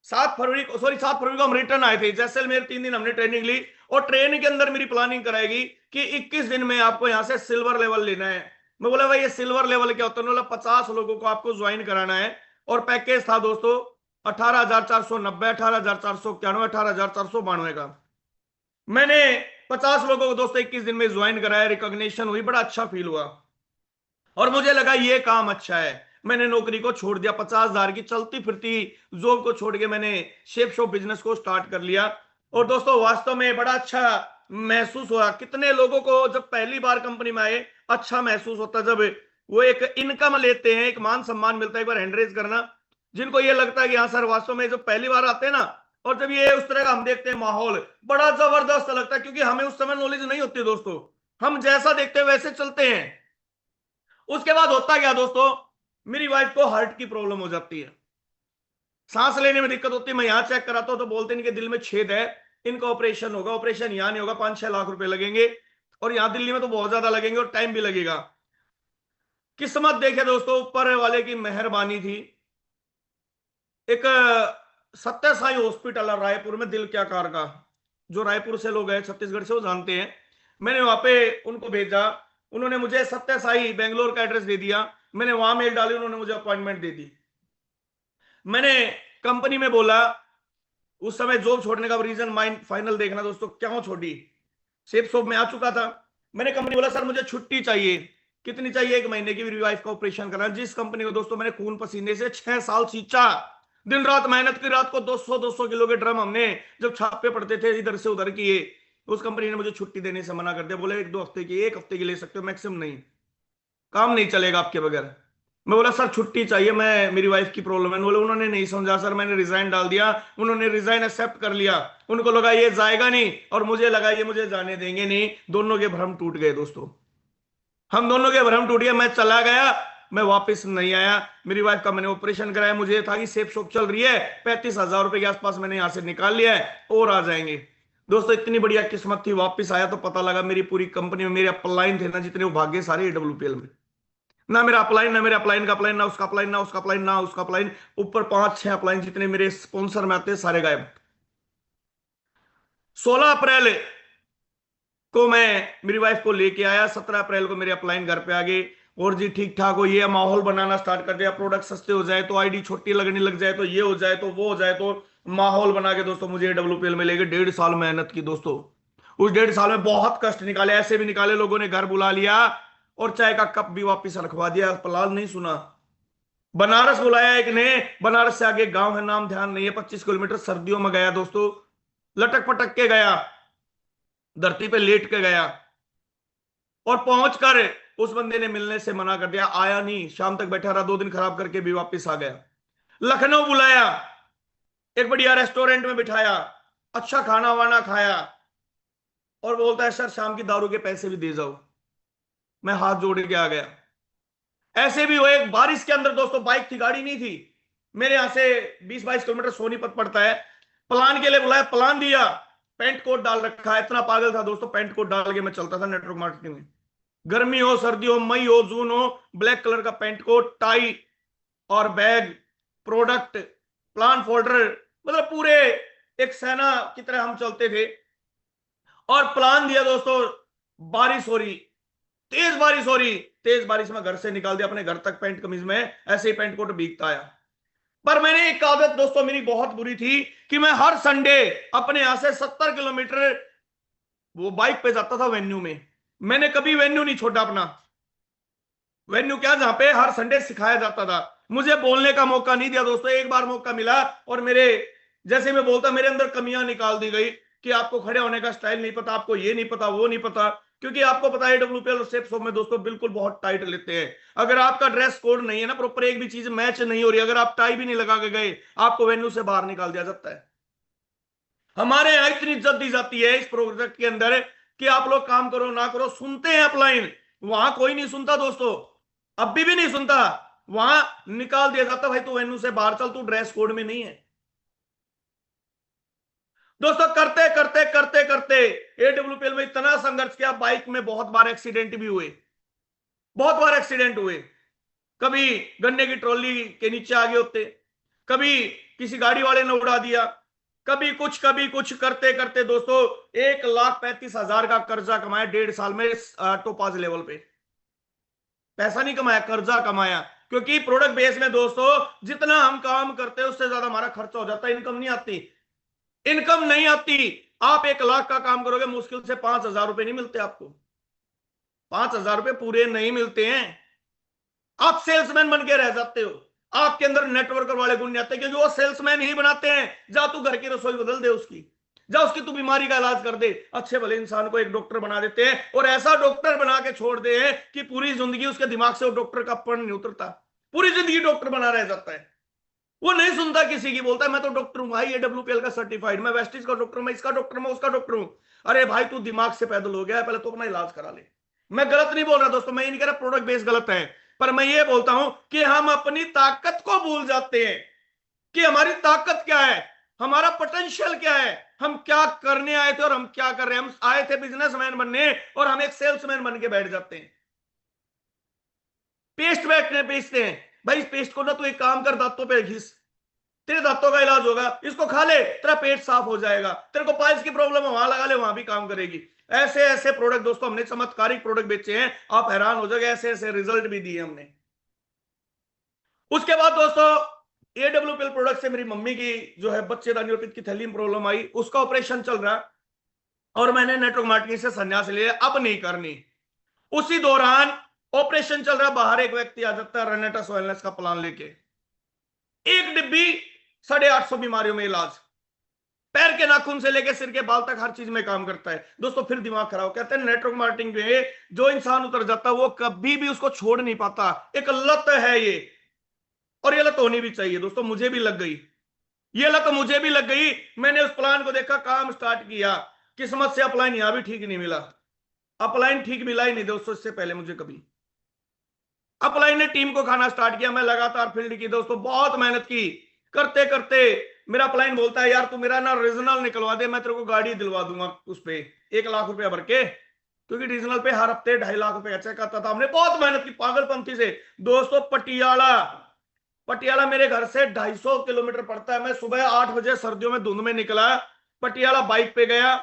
7 फरवरी को हम रिटर्न आए थे जैसलमेर। 3 दिन हमने ट्रेनिंग ली और ट्रेनिंग के अंदर मेरी प्लानिंग कराएगी कि 21 दिन में आपको यहां से सिल्वर लेवल लेना है। मैं बोला भाई ये सिल्वर लेवल क्या होता है? बोला 50 लोगों को आपको ज्वाइन कराना है। और पैकेज था दोस्तों 18,490, 18,491, 18,492 का। मैंने 50 लोगों को दोस्तों 21 दिन में ज्वाइन कराया। रिकॉग्निशन हुई, बड़ा अच्छा फील हुआ और मुझे लगा ये काम अच्छा है। मैंने नौकरी को छोड़ दिया, 50,000 की चलती फिरती जॉब को छोड़ के मैंने शेप शॉप बिजनेस को स्टार्ट कर लिया। और दोस्तों वास्तव में बड़ा अच्छा महसूस हुआ। कितने लोगों को जब पहली बार कंपनी में आए अच्छा महसूस होता, जब वो एक इनकम लेते हैं, एक मान सम्मान मिलता है। एक बार हैंड रेज करना जिनको ये लगता है कि हाँ सर वास्तव में जब पहली बार आते हैं ना, और जब ये उस तरह का हम देखते हैं माहौल, बड़ा जबरदस्त लगता है। क्योंकि हमें उस समय नॉलेज नहीं होती दोस्तों, हम जैसा देखते हैं वैसे चलते हैं। उसके बाद होता क्या दोस्तों, मेरी वाइफ को हार्ट की प्रॉब्लम हो जाती है, सांस लेने में दिक्कत होती है। मैं यहां चेक कराता हूं तो बोलते हैं इनके दिल में छेद है, इनका ऑपरेशन होगा। ऑपरेशन यहां नहीं होगा, 5-6 लाख रुपए लगेंगे और यहां दिल्ली में तो बहुत ज्यादा लगेंगे और टाइम भी लगेगा। किस्मत देखे दोस्तों, ऊपर वाले की मेहरबानी थी। एक सत्य साई हॉस्पिटल है रायपुर में, दिल के आकार का। जो रायपुर से लोग हैं छत्तीसगढ़ से वो जानते हैं। मैंने वहां पे उनको भेजा, उन्होंने मुझे सत्य साई बेंगलोर का एड्रेस दे दिया। मैंने वहां मेल डाली, उन्होंने मुझे अपॉइंटमेंट दे दी। मैंने कंपनी में बोला, उस समय जॉब छोड़ने का रीजन माइंड फाइनल देखना दोस्तों, क्यों छोड़ी। शेप शॉप में आ चुका था। मैंने कंपनी बोला सर मुझे छुट्टी चाहिए। कितनी चाहिए? 1 महीने की। मेरी वाइफ का ऑपरेशन करना। जिस कंपनी को दोस्तों मैंने खून पसीने से 6 साल सींचा, दिन रात मेहनत की, रात को 200-200 किलो के ड्रम हमने जब छापे पड़ते थे इधर से उधर किए, उस कंपनी ने मुझे छुट्टी देने से मना कर दिया। बोले 1-2 हफ्ते की, 1 हफ्ते की ले सकते हो मैक्सिमम, नहीं काम नहीं चलेगा आपके बगैर। मैं बोला सर छुट्टी चाहिए, मैं मेरी वाइफ की प्रॉब्लम है। बोले उन्होंने नहीं समझा सर, मैंने रिजाइन डाल दिया। उन्होंने रिजाइन एक्सेप्ट कर लिया। उनको लगा ये जाएगा नहीं और मुझे लगा ये मुझे जाने देंगे नहीं। दोनों के भ्रम टूट गए दोस्तों, हम दोनों के भ्रम टूट गए। मैं चला गया, मैं वापस नहीं आया। मेरी वाइफ का मैंने ऑपरेशन कराया। मुझे था कि सेफ शॉप चल रही है, 35,000 रुपए के आसपास मैंने यहां से निकाल लिया है और आ जाएंगे। दोस्तों इतनी बढ़िया किस्मत थी, वापस आया तो पता लगा मेरी पूरी कंपनी में मेरे अपलाइन थे ना जितने, वो भाग्य सारे AWPL में। ना मेरा अपलाइन, ना मेरे अपलाइन का अपलाइन, ना उसका अपलाइन, ना उसका अपलाइन, ना उसका अपलाइन। ऊपर 5-6 अपलाइन जितने मेरे स्पॉन्सर में आते हैं सारे गायब। 16 अप्रैल को मैं मेरी वाइफ को लेके आया, 17 अप्रैल को मेरे अपलाइन घर पे आ गए। और जी ठीक ठाक हो, ये माहौल बनाना स्टार्ट कर दिया। प्रोडक्ट सस्ते हो जाए तो आईडी छोटी लगने लग जाए, तो ये हो जाए तो वो हो जाए, तो माहौल बना के दोस्तों मुझे AWPL में लेके 1.5 साल मेहनत की दोस्तों। उस 1.5 साल में बहुत कष्ट निकाले, ऐसे भी निकाले। लोगों ने घर बुला लिया और चाय का कप भी वापिस रखवा दिया। पलाल नहीं सुना। बनारस बुलाया एक ने, बनारस से आगे गांव है, नाम ध्यान नहीं है, 25 किलोमीटर। सर्दियों में गया दोस्तों, लटक पटक के गया, धरती पे लेट के गया। और पहुंचकर उस बंदे ने मिलने से मना कर दिया, आया नहीं। शाम तक बैठा रहा, 2 दिन खराब करके भी वापस आ गया। लखनऊ बुलाया, एक बढ़िया रेस्टोरेंट में बिठाया, अच्छा खाना वाना खाया और बोलता है सर शाम की दारू के पैसे भी दे जाओ। मैं हाथ जोड़ के आ गया। ऐसे भी हुए, एक बारिश के अंदर दोस्तों, बाइक थी गाड़ी नहीं थी। मेरे यहां से 20-22 किलोमीटर सोनीपत पड़ता है। प्लान के लिए बुलाया, प्लान दिया, पेंट कोट डाल रखा है। इतना पागल था दोस्तों, पेंट कोट डाल के मैं चलता था नेटवर्क मार्केटिंग में। गर्मी हो, सर्दी हो, मई हो, जून हो, ब्लैक कलर का पेंट कोट, टाई और बैग, प्रोडक्ट, प्लान फोल्डर, मतलब पूरे एक सेना की तरह हम चलते थे। और प्लान दिया दोस्तों, बारिश हो रही, तेज बारिश हो रही। तेज बारिश में घर से निकाल दिया अपने घर तक पेंट कमीज में, ऐसे ही पेंट कोट भीगता आया। पर मैंने एक आदत दोस्तों मेरी बहुत बुरी थी कि मैं हर संडे अपने यहां से 70 किलोमीटर वो बाइक पे जाता था वेन्यू में। मैंने कभी वेन्यू नहीं छोड़ा अपना। वेन्यू क्या, जहां पे हर संडे सिखाया जाता था। मुझे बोलने का मौका नहीं दिया दोस्तों। एक बार मौका मिला और मेरे जैसे मैं बोलता, मेरे अंदर कमियां निकाल दी गई कि आपको खड़े होने का स्टाइल नहीं पता, आपको ये नहीं पता, वो नहीं पता। क्योंकि आपको पता है AWPL और शेप शॉप में दोस्तों बिल्कुल बहुत टाइट लेते हैं। अगर आपका ड्रेस कोड नहीं है ना प्रॉपर, एक भी चीज मैच नहीं हो रही, अगर आप टाई भी नहीं लगा के गए, आपको वेन्यू से बाहर निकाल दिया जाता है। हमारे यहां इतनी इज्जत दी जाती है इस प्रोजेक्ट के अंदर कि आप लोग काम करो ना करो, सुनते हैं अपलाइन। वहां कोई नहीं सुनता दोस्तों, अभी भी नहीं सुनता। वहां निकाल दिया जाता, भाई तू वेन्यू से बाहर चल, तू ड्रेस कोड में नहीं है। दोस्तों करते करते करते करते एडब्ल्यूपीएल में इतना संघर्ष किया, बाइक में बहुत बार एक्सीडेंट भी हुए, बहुत बार एक्सीडेंट हुए। कभी गन्ने की ट्रॉली के नीचे आ गए होते, कभी किसी गाड़ी वाले ने उड़ा दिया, कभी कुछ करते करते दोस्तों 1,35,000 का कर्जा कमाया 1.5 साल में टोपाज लेवल पे। पैसा नहीं कमाया, कर्जा कमाया, क्योंकि प्रोडक्ट बेस में दोस्तों जितना हम काम करते हैं उससे ज्यादा हमारा खर्चा हो जाता है, इनकम नहीं आती, इनकम नहीं आती। आप 1 लाख का काम करोगे, मुश्किल से 5,000 रुपए नहीं मिलते आपको, 5,000 रुपए पूरे नहीं मिलते हैं। आप सेल्समैन बन के रह जाते हो, आपके अंदर नेटवर्कर वाले गुण नहीं आते, क्योंकि वो सेल्समैन ही बनाते हैं। जा तू घर की रसोई बदल दे उसकी, जा उसकी तू बीमारी का इलाज कर दे। अच्छे भले इंसान को एक डॉक्टर बना देते हैं, और ऐसा डॉक्टर बना के छोड़ दे हैं कि पूरी जिंदगी उसके दिमाग से वो डॉक्टर का पढ़ नहीं उतरता, पूरी जिंदगी डॉक्टर बना रह जाता है। वो नहीं सुनता किसी की, बोलता है मैं तो डॉक्टर हूं भाई, एडब्ल्यूपीएल का सर्टिफाइड, मैं वेस्टिज का डॉक्टर, मैं इसका डॉक्टर, मैं उसका डॉक्टर हूं। अरे भाई तू दिमाग से पैदल हो गया है, पहले तो अपना इलाज करा ले। मैं गलत नहीं बोल रहा दोस्तों, मैं ये नहीं कह रहा प्रोडक्ट बेस गलत है, पर मैं ये बोलता हूं कि हम अपनी ताकत को भूल जाते हैं कि हमारी ताकत क्या है, हमारा पोटेंशियल क्या है, हम क्या करने आए थे और हम क्या कर रहे हैं। हम आए थे बिजनेसमैन बनने और हम एक सेल्समैन बन के बैठ जाते हैं। पेस्ट बैठने बेचते हैं, भाई इस पेस्ट को ना तू एक काम कर, दांतों पे घिस, तेरे दांतों का इलाज होगा, इसको खा ले तेरा पेट साफ हो जाएगा, तेरे को पाइल्स की प्रॉब्लम है वहां लगा ले, वहां भी काम करेगी। ऐसे ऐसे प्रोडक्ट दोस्तों हमने चमत्कारिक प्रोडक्ट बेचे हैं, आप हैरान हो जाओगे, ऐसे ऐसे रिजल्ट भी दिए हमने। उसके बाद दोस्तों एडब्ल्यूपीएल प्रोडक्ट से मेरी मम्मी की जो है बच्चेदानी और पित्त की थैली में प्रॉब्लम आई, उसका ऑपरेशन चल रहा, और मैंने नेटवर्क मार्केटिंग से संन्यास लिया, अब नहीं करनी। उसी दौरान ऑपरेशन चल रहा, बाहर एक व्यक्ति आ जाता है रेनेटस वेलनेस का प्लान लेके, एक डिब्बी 850 बीमारियों में इलाज, पैर के नाखून से लेकर सिर के बाल तक हर चीज में काम करता है। दोस्तों फिर दिमाग खराब, कहते हैं नेटवर्क मार्केटिंग में जो इंसान उतर जाता है वो कभी भी उसको छोड़ नहीं पाता, एक लत है ये, और ये लत होनी भी चाहिए। दोस्तों मुझे भी लग गई, ये लत मुझे भी लग गई। मैंने उस प्लान को देखा, काम स्टार्ट किया, किस्मत से अपलाइन यहां भी ठीक नहीं मिला, अपलाइन ठीक मिला ही नहीं दोस्तों इससे पहले मुझे कभी। अपलाइन ने टीम को खाना स्टार्ट किया, मैं लगातार फील्ड की दोस्तों बहुत मेहनत की, करते करते मेरा अपलाइन बोलता है यार तू मेरा ना रीजनल निकलवा दे, मैं तेरे को गाड़ी दिलवा दूंगा उस पे 1 लाख रुपया भर के, क्योंकि रीजनल पे हर हफ्ते 2.5 लाख रुपया चेक आता था। हमने बहुत मेहनत की पागलपंथी से दोस्तों। पटियाला, पटियाला मेरे घर से 250 किलोमीटर पड़ता है, मैं सुबह 8 बजे सर्दियों में धुंध में निकला, पटियाला बाइक पे गया,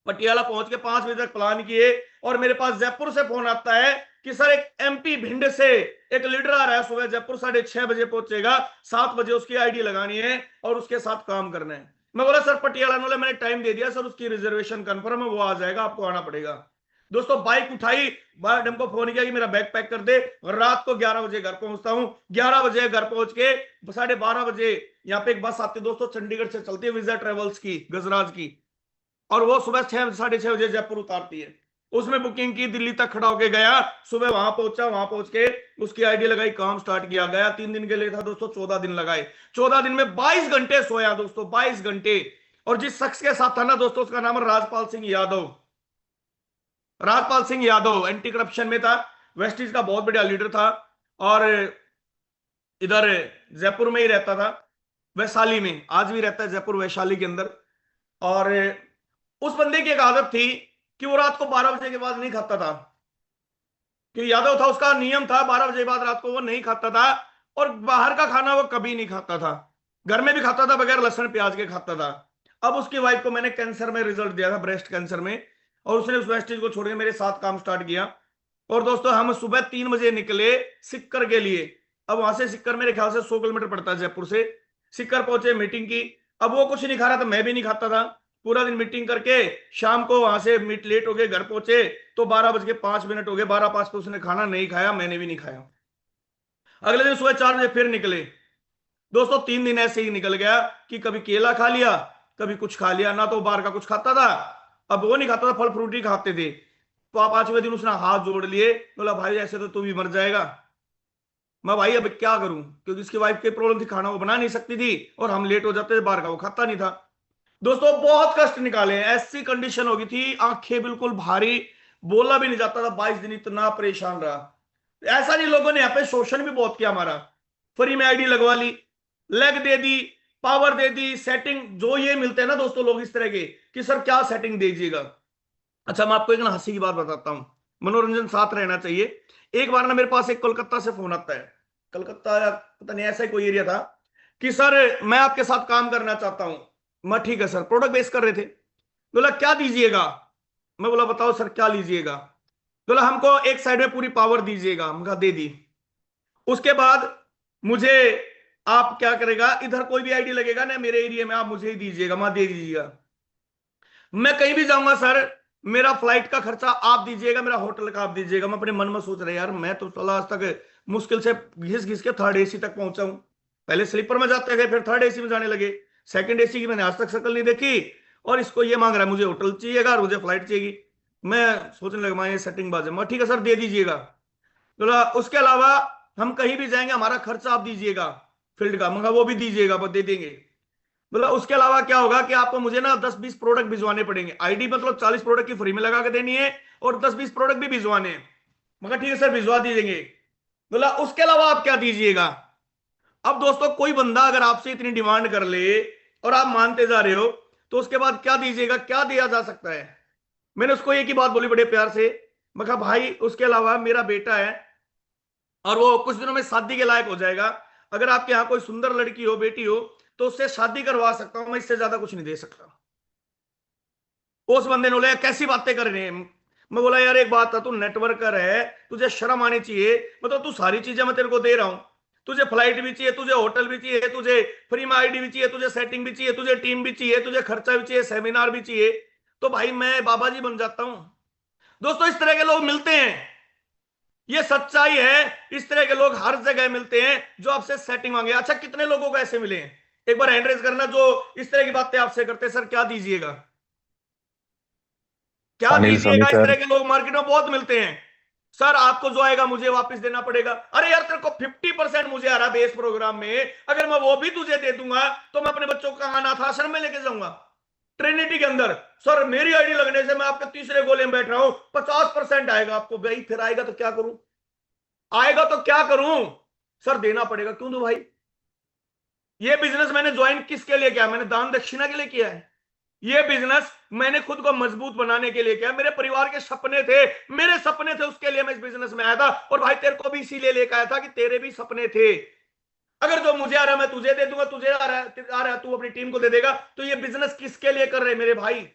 पटियाला पहुंच के 5 बजे तक प्लान किए, और मेरे पास जयपुर से फोन आता है कि सर एक एमपी भिंड से एक लीडर आ रहा है, सुबह जयपुर 6:30 बजे पहुंचेगा, 7 बजे उसकी आईडी लगानी है और उसके साथ काम करना है। मैं बोला सर पटियाला, बोले मैंने टाइम दे दिया सर, उसकी रिजर्वेशन कंफर्म है, वो आ जाएगा, आपको आना पड़ेगा। दोस्तों बाइक उठाई, मैडम को फोन किया कि मेरा बैग पैक कर दे, रात को 11 बजे घर पहुंचता हूं। 11 बजे घर पहुंच के 12:30 बजे यहाँ पे एक बस आती है दोस्तों, चंडीगढ़ से चलती है, विजय ट्रेवल्स की, गजराज की, और वो सुबह 6-6:30 बजे जयपुर उतारती है। उसमें बुकिंग की, दिल्ली तक खड़ा होके गया, सुबह वहां पहुंचा, वहां पहुंच के उसकी आईडी लगाई, काम स्टार्ट किया, गया 3 दिन के लिए था दोस्तों, 14 दिन लगाए, 14 दिन में 22 घंटे सोया दोस्तों, 22 घंटे। और जिस शख्स के साथ था ना दोस्तों, उसका नाम है राजपाल सिंह यादव, राजपाल सिंह यादव एंटी करप्शन में था, वेस्टिज का बहुत बढ़िया लीडर था, और इधर जयपुर में ही रहता था, वैशाली में, आज भी रहता है जयपुर वैशाली के अंदर। और उस बंदे की एक आदत थी कि वो रात को 12 बजे के बाद नहीं खाता था, कि यादव था, उसका नियम था 12 बजे के बाद रात को वो नहीं खाता था, और बाहर का खाना वो कभी नहीं खाता था, घर में भी खाता था बगैर लहसुन प्याज के खाता था। अब उसकी वाइफ को मैंने कैंसर में रिजल्ट दिया था, ब्रेस्ट कैंसर में, और उसने उस वेस्टेज को छोड़ के मेरे साथ काम स्टार्ट किया। और दोस्तों हम सुबह 3 बजे निकले सिक्कर के लिए, अब वहां से सिक्कर मेरे ख्याल से 100 किलोमीटर पड़ता है जयपुर से। सिक्कर पहुंचे, मीटिंग की, अब वो कुछ नहीं खा रहा था, मैं भी नहीं खाता था, पूरा दिन मीटिंग करके शाम को वहां से मीट लेट हो गए, घर पहुंचे तो 12:05 हो गए, 12:05 पे उसने खाना नहीं खाया, मैंने भी नहीं खाया। अगले दिन सुबह 4 बजे फिर निकले दोस्तों, 3 दिन ऐसे ही निकल गया कि कभी केला खा लिया, कभी कुछ खा लिया, ना तो बाहर का कुछ खाता था, अब वो नहीं खाता था, फल फ्रूट ही खाते थे। तो 5वें दिन उसने हाथ जोड़ लिए, बोला भाई ऐसे तो तू भी मर जाएगा। मैं भाई अब क्या करूं, क्योंकि उसकी वाइफ की प्रॉब्लम थी, खाना वो बना नहीं सकती थी, और हम लेट हो जाते थे, बाहर का वो खाता नहीं था। दोस्तों बहुत कष्ट निकाले, ऐसी कंडीशन हो गई थी, आंखें बिल्कुल भारी, बोला भी नहीं जाता था, 22 दिन इतना परेशान रहा। ऐसा नहीं, लोगों ने यहाँ पे शोषण भी बहुत किया हमारा, फ्री में आईडी लगवा ली, लेग दे दी, पावर दे दी, सेटिंग जो ये मिलते हैं ना दोस्तों लोग इस तरह के कि सर क्या सेटिंग दीजिएगा। अच्छा मैं आपको एक ना हंसी की बात बताता हूं, मनोरंजन साथ रहना चाहिए। एक बार ना मेरे पास एक कोलकाता से फोन आता है, कलकत्ता या पता नहीं ऐसा ही कोई एरिया था, कि सर मैं आपके साथ काम करना चाहता हूं। मैं ठीक है सर, प्रोडक्ट बेस कर रहे थे। बोला क्या दीजिएगा। मैं बोला बताओ सर क्या लीजिएगा। बोला हमको एक साइड में पूरी पावर दीजिएगा। हम कहा दे दी। उसके बाद मुझे आप क्या करेगा, इधर कोई भी आईडी लगेगा ना मेरे एरिया में आप मुझे ही दीजिएगा, मैं दे दीजिएगा। मैं कहीं भी जाऊंगा सर मेरा फ्लाइट का खर्चा आप दीजिएगा, मेरा होटल का आप दीजिएगा। मैं अपने मन में सोच रहा यार मैं तो चला आज तक मुश्किल से घिस घिस के थर्ड एसी तक पहुंचा हूं। पहले स्लीपर में जाते गए फिर थर्ड एसी में जाने लगे, सेकंड एसी की मैंने आज तक शक्ल नहीं देखी। और इसको ये मांग रहा है मुझे होटल चाहिएगा और मुझे फ्लाइट चाहिए। मैं सोचने लगा मैं ये सेटिंग बाज है। मैं ठीक है सर दे दीजिएगा। बोला उसके अलावा हम कहीं भी जाएंगे हमारा खर्चा आप दीजिएगा फील्ड का। मगर वो भी दीजिएगा बस दे देंगे। बोला उसके अलावा क्या होगा कि आपको मुझे ना 10-20 प्रोडक्ट भिजवाने पड़ेंगे, आईडी मतलब 40 प्रोडक्ट की फ्री में लगा के देनी है और 10-20 प्रोडक्ट भी भिजवाने हैं। मगर ठीक है सर भिजवा दीजिएंगे। बोला उसके अलावा आप क्या दीजिएगा। अब दोस्तों कोई बंदा अगर आपसे इतनी डिमांड कर ले और आप मानते जा रहे हो तो उसके बाद क्या दीजिएगा, क्या दिया जा सकता है। मैंने उसको एक ही बात बोली बड़े प्यार से। मैं कहा भाई उसके अलावा मेरा बेटा है और वो कुछ दिनों में शादी के लायक हो जाएगा, अगर आपके यहाँ कोई सुंदर लड़की हो बेटी हो तो उससे शादी करवा सकता हूं, मैं इससे ज्यादा कुछ नहीं दे सकता। उस बंदे ने बोला कैसी बातें कर रहे हैं। मैं बोला यार एक बात था, तू नेटवर्कर है तुझे शर्म आनी चाहिए। मतलब तू सारी चीजें मैं तेरे को दे रहा हूं, तुझे फ्लाइट भी चाहिए, तुझे होटल भी चाहिए, तुझे फ्री में आईडी भी चाहिए, तुझे सेटिंग भी चाहिए, तुझे टीम भी चाहिए, तुझे खर्चा भी चाहिए, सेमिनार भी चाहिए, तो भाई मैं बाबा जी बन जाता हूं। दोस्तों इस तरह के लोग मिलते हैं, ये सच्चाई है। इस तरह के लोग हर जगह मिलते हैं जो आपसे सेटिंग मांगे। अच्छा कितने लोगों को ऐसे मिले हैं एक बार हैंड रेज करना जो इस तरह की बातें आपसे करते हैं, सर क्या दीजिएगा, क्या अनिल सोनी दीजिएगा। इस तरह सर। के लोग मार्केट में बहुत मिलते हैं। सर आपको जो आएगा मुझे वापस देना पड़ेगा। अरे यार तेरे को 50% मुझे आ रहा बेस प्रोग्राम में, अगर मैं वो भी तुझे दे दूंगा तो मैं अपने बच्चों को अनाथ आश्रम में लेके जाऊंगा ट्रिनिटी के अंदर। सर मेरी आईडी लगने से मैं आपके तीसरे गोले में बैठ रहा हूं, 50% आएगा आपको। भाई फिर आएगा तो क्या करूं, आएगा तो क्या करूं। सर देना पड़ेगा। क्यों दूं भाई। ये बिजनेस मैंने ज्वाइन किसके लिए किया, मैंने दान दक्षिणा के लिए किया है। ये बिजनेस मैंने खुद को मजबूत बनाने के लिए किया, मेरे परिवार के सपने थे, मेरे सपने थे उसके लिए मैं इस बिजनेस में आया था। और भाई तेरे को भी इसीलिए लेकर आया था कि तेरे भी सपने थे। अगर जो मुझे आ रहा है मैं तुझे दे दूंगा, तुझे आ रहा है तू अपनी टीम को दे देगा, तो ये बिजनेस किसके लिए कर रहे हैं मेरे भाई,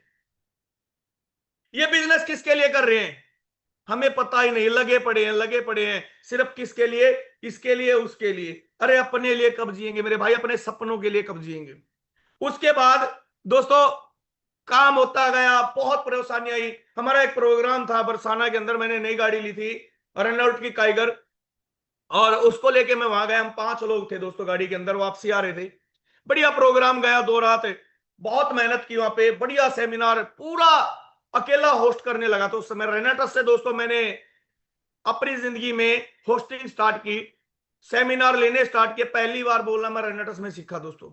ये बिजनेस किसके लिए कर रहे हैं हमें पता ही नहीं। लगे पड़े हैं लगे पड़े हैं सिर्फ किसके लिए, इसके लिए उसके लिए। अरे अपने लिए कब जिएंगे मेरे भाई, अपने सपनों के लिए कब जिएंगे। उसके बाद दोस्तों काम होता गया, बहुत परेशानी आई। हमारा एक प्रोग्राम था बरसाना के अंदर, मैंने नई गाड़ी ली थी रेनॉल्ट की काइगर, और उसको लेके मैं वहां गया। हम 5 लोग थे दोस्तों गाड़ी के अंदर, वापसी आ रहे थे। बढ़िया प्रोग्राम गया 2 रात, बहुत मेहनत की वहां पे, बढ़िया सेमिनार पूरा अकेला होस्ट करने लगा। तो उस समय रेनेटस से दोस्तों मैंने अपनी जिंदगी में होस्टिंग स्टार्ट की, सेमिनार लेने स्टार्ट किए। पहली बार बोलना मैं रेनेटस में सीखा दोस्तों।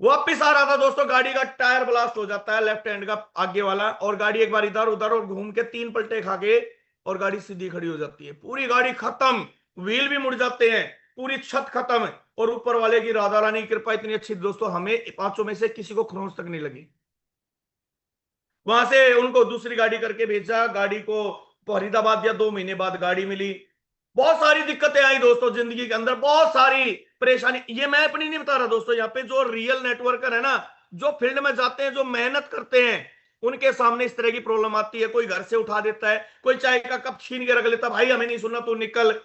वापिस आ रहा था दोस्तों, गाड़ी का टायर ब्लास्ट हो जाता है लेफ्ट हैंड का आगे वाला, और गाड़ी एक बार इधर उधर और घूम के 3 पलटे खा के और गाड़ी सीधी खड़ी हो जाती है। पूरी गाड़ी खत्म, व्हील भी मुड़ जाते हैं, पूरी छत खत्म। और ऊपर वाले की राधा रानी की कृपा इतनी अच्छी दोस्तों, हमें 5 में से किसी को खरोंच तक नहीं लगी। वहां से उनको दूसरी गाड़ी करके भेजा, गाड़ी को फरीदाबाद दिया। 2 महीने बाद गाड़ी मिली। बहुत सारी दिक्कतें आई दोस्तों जिंदगी के अंदर, बहुत सारी परेशानी। ये मैं अपनी नहीं बता रहा दोस्तों, यहाँ पे जो रियल नेटवर्कर है ना, जो फील्ड में जाते हैं, जो मेहनत करते हैं, उनके सामने इस तरह की प्रॉब्लम आती है। कोई घर से उठा देता है, कोई चाय का कप छीन के रख लेता, भाई हमें नहीं सुनना तू निकल।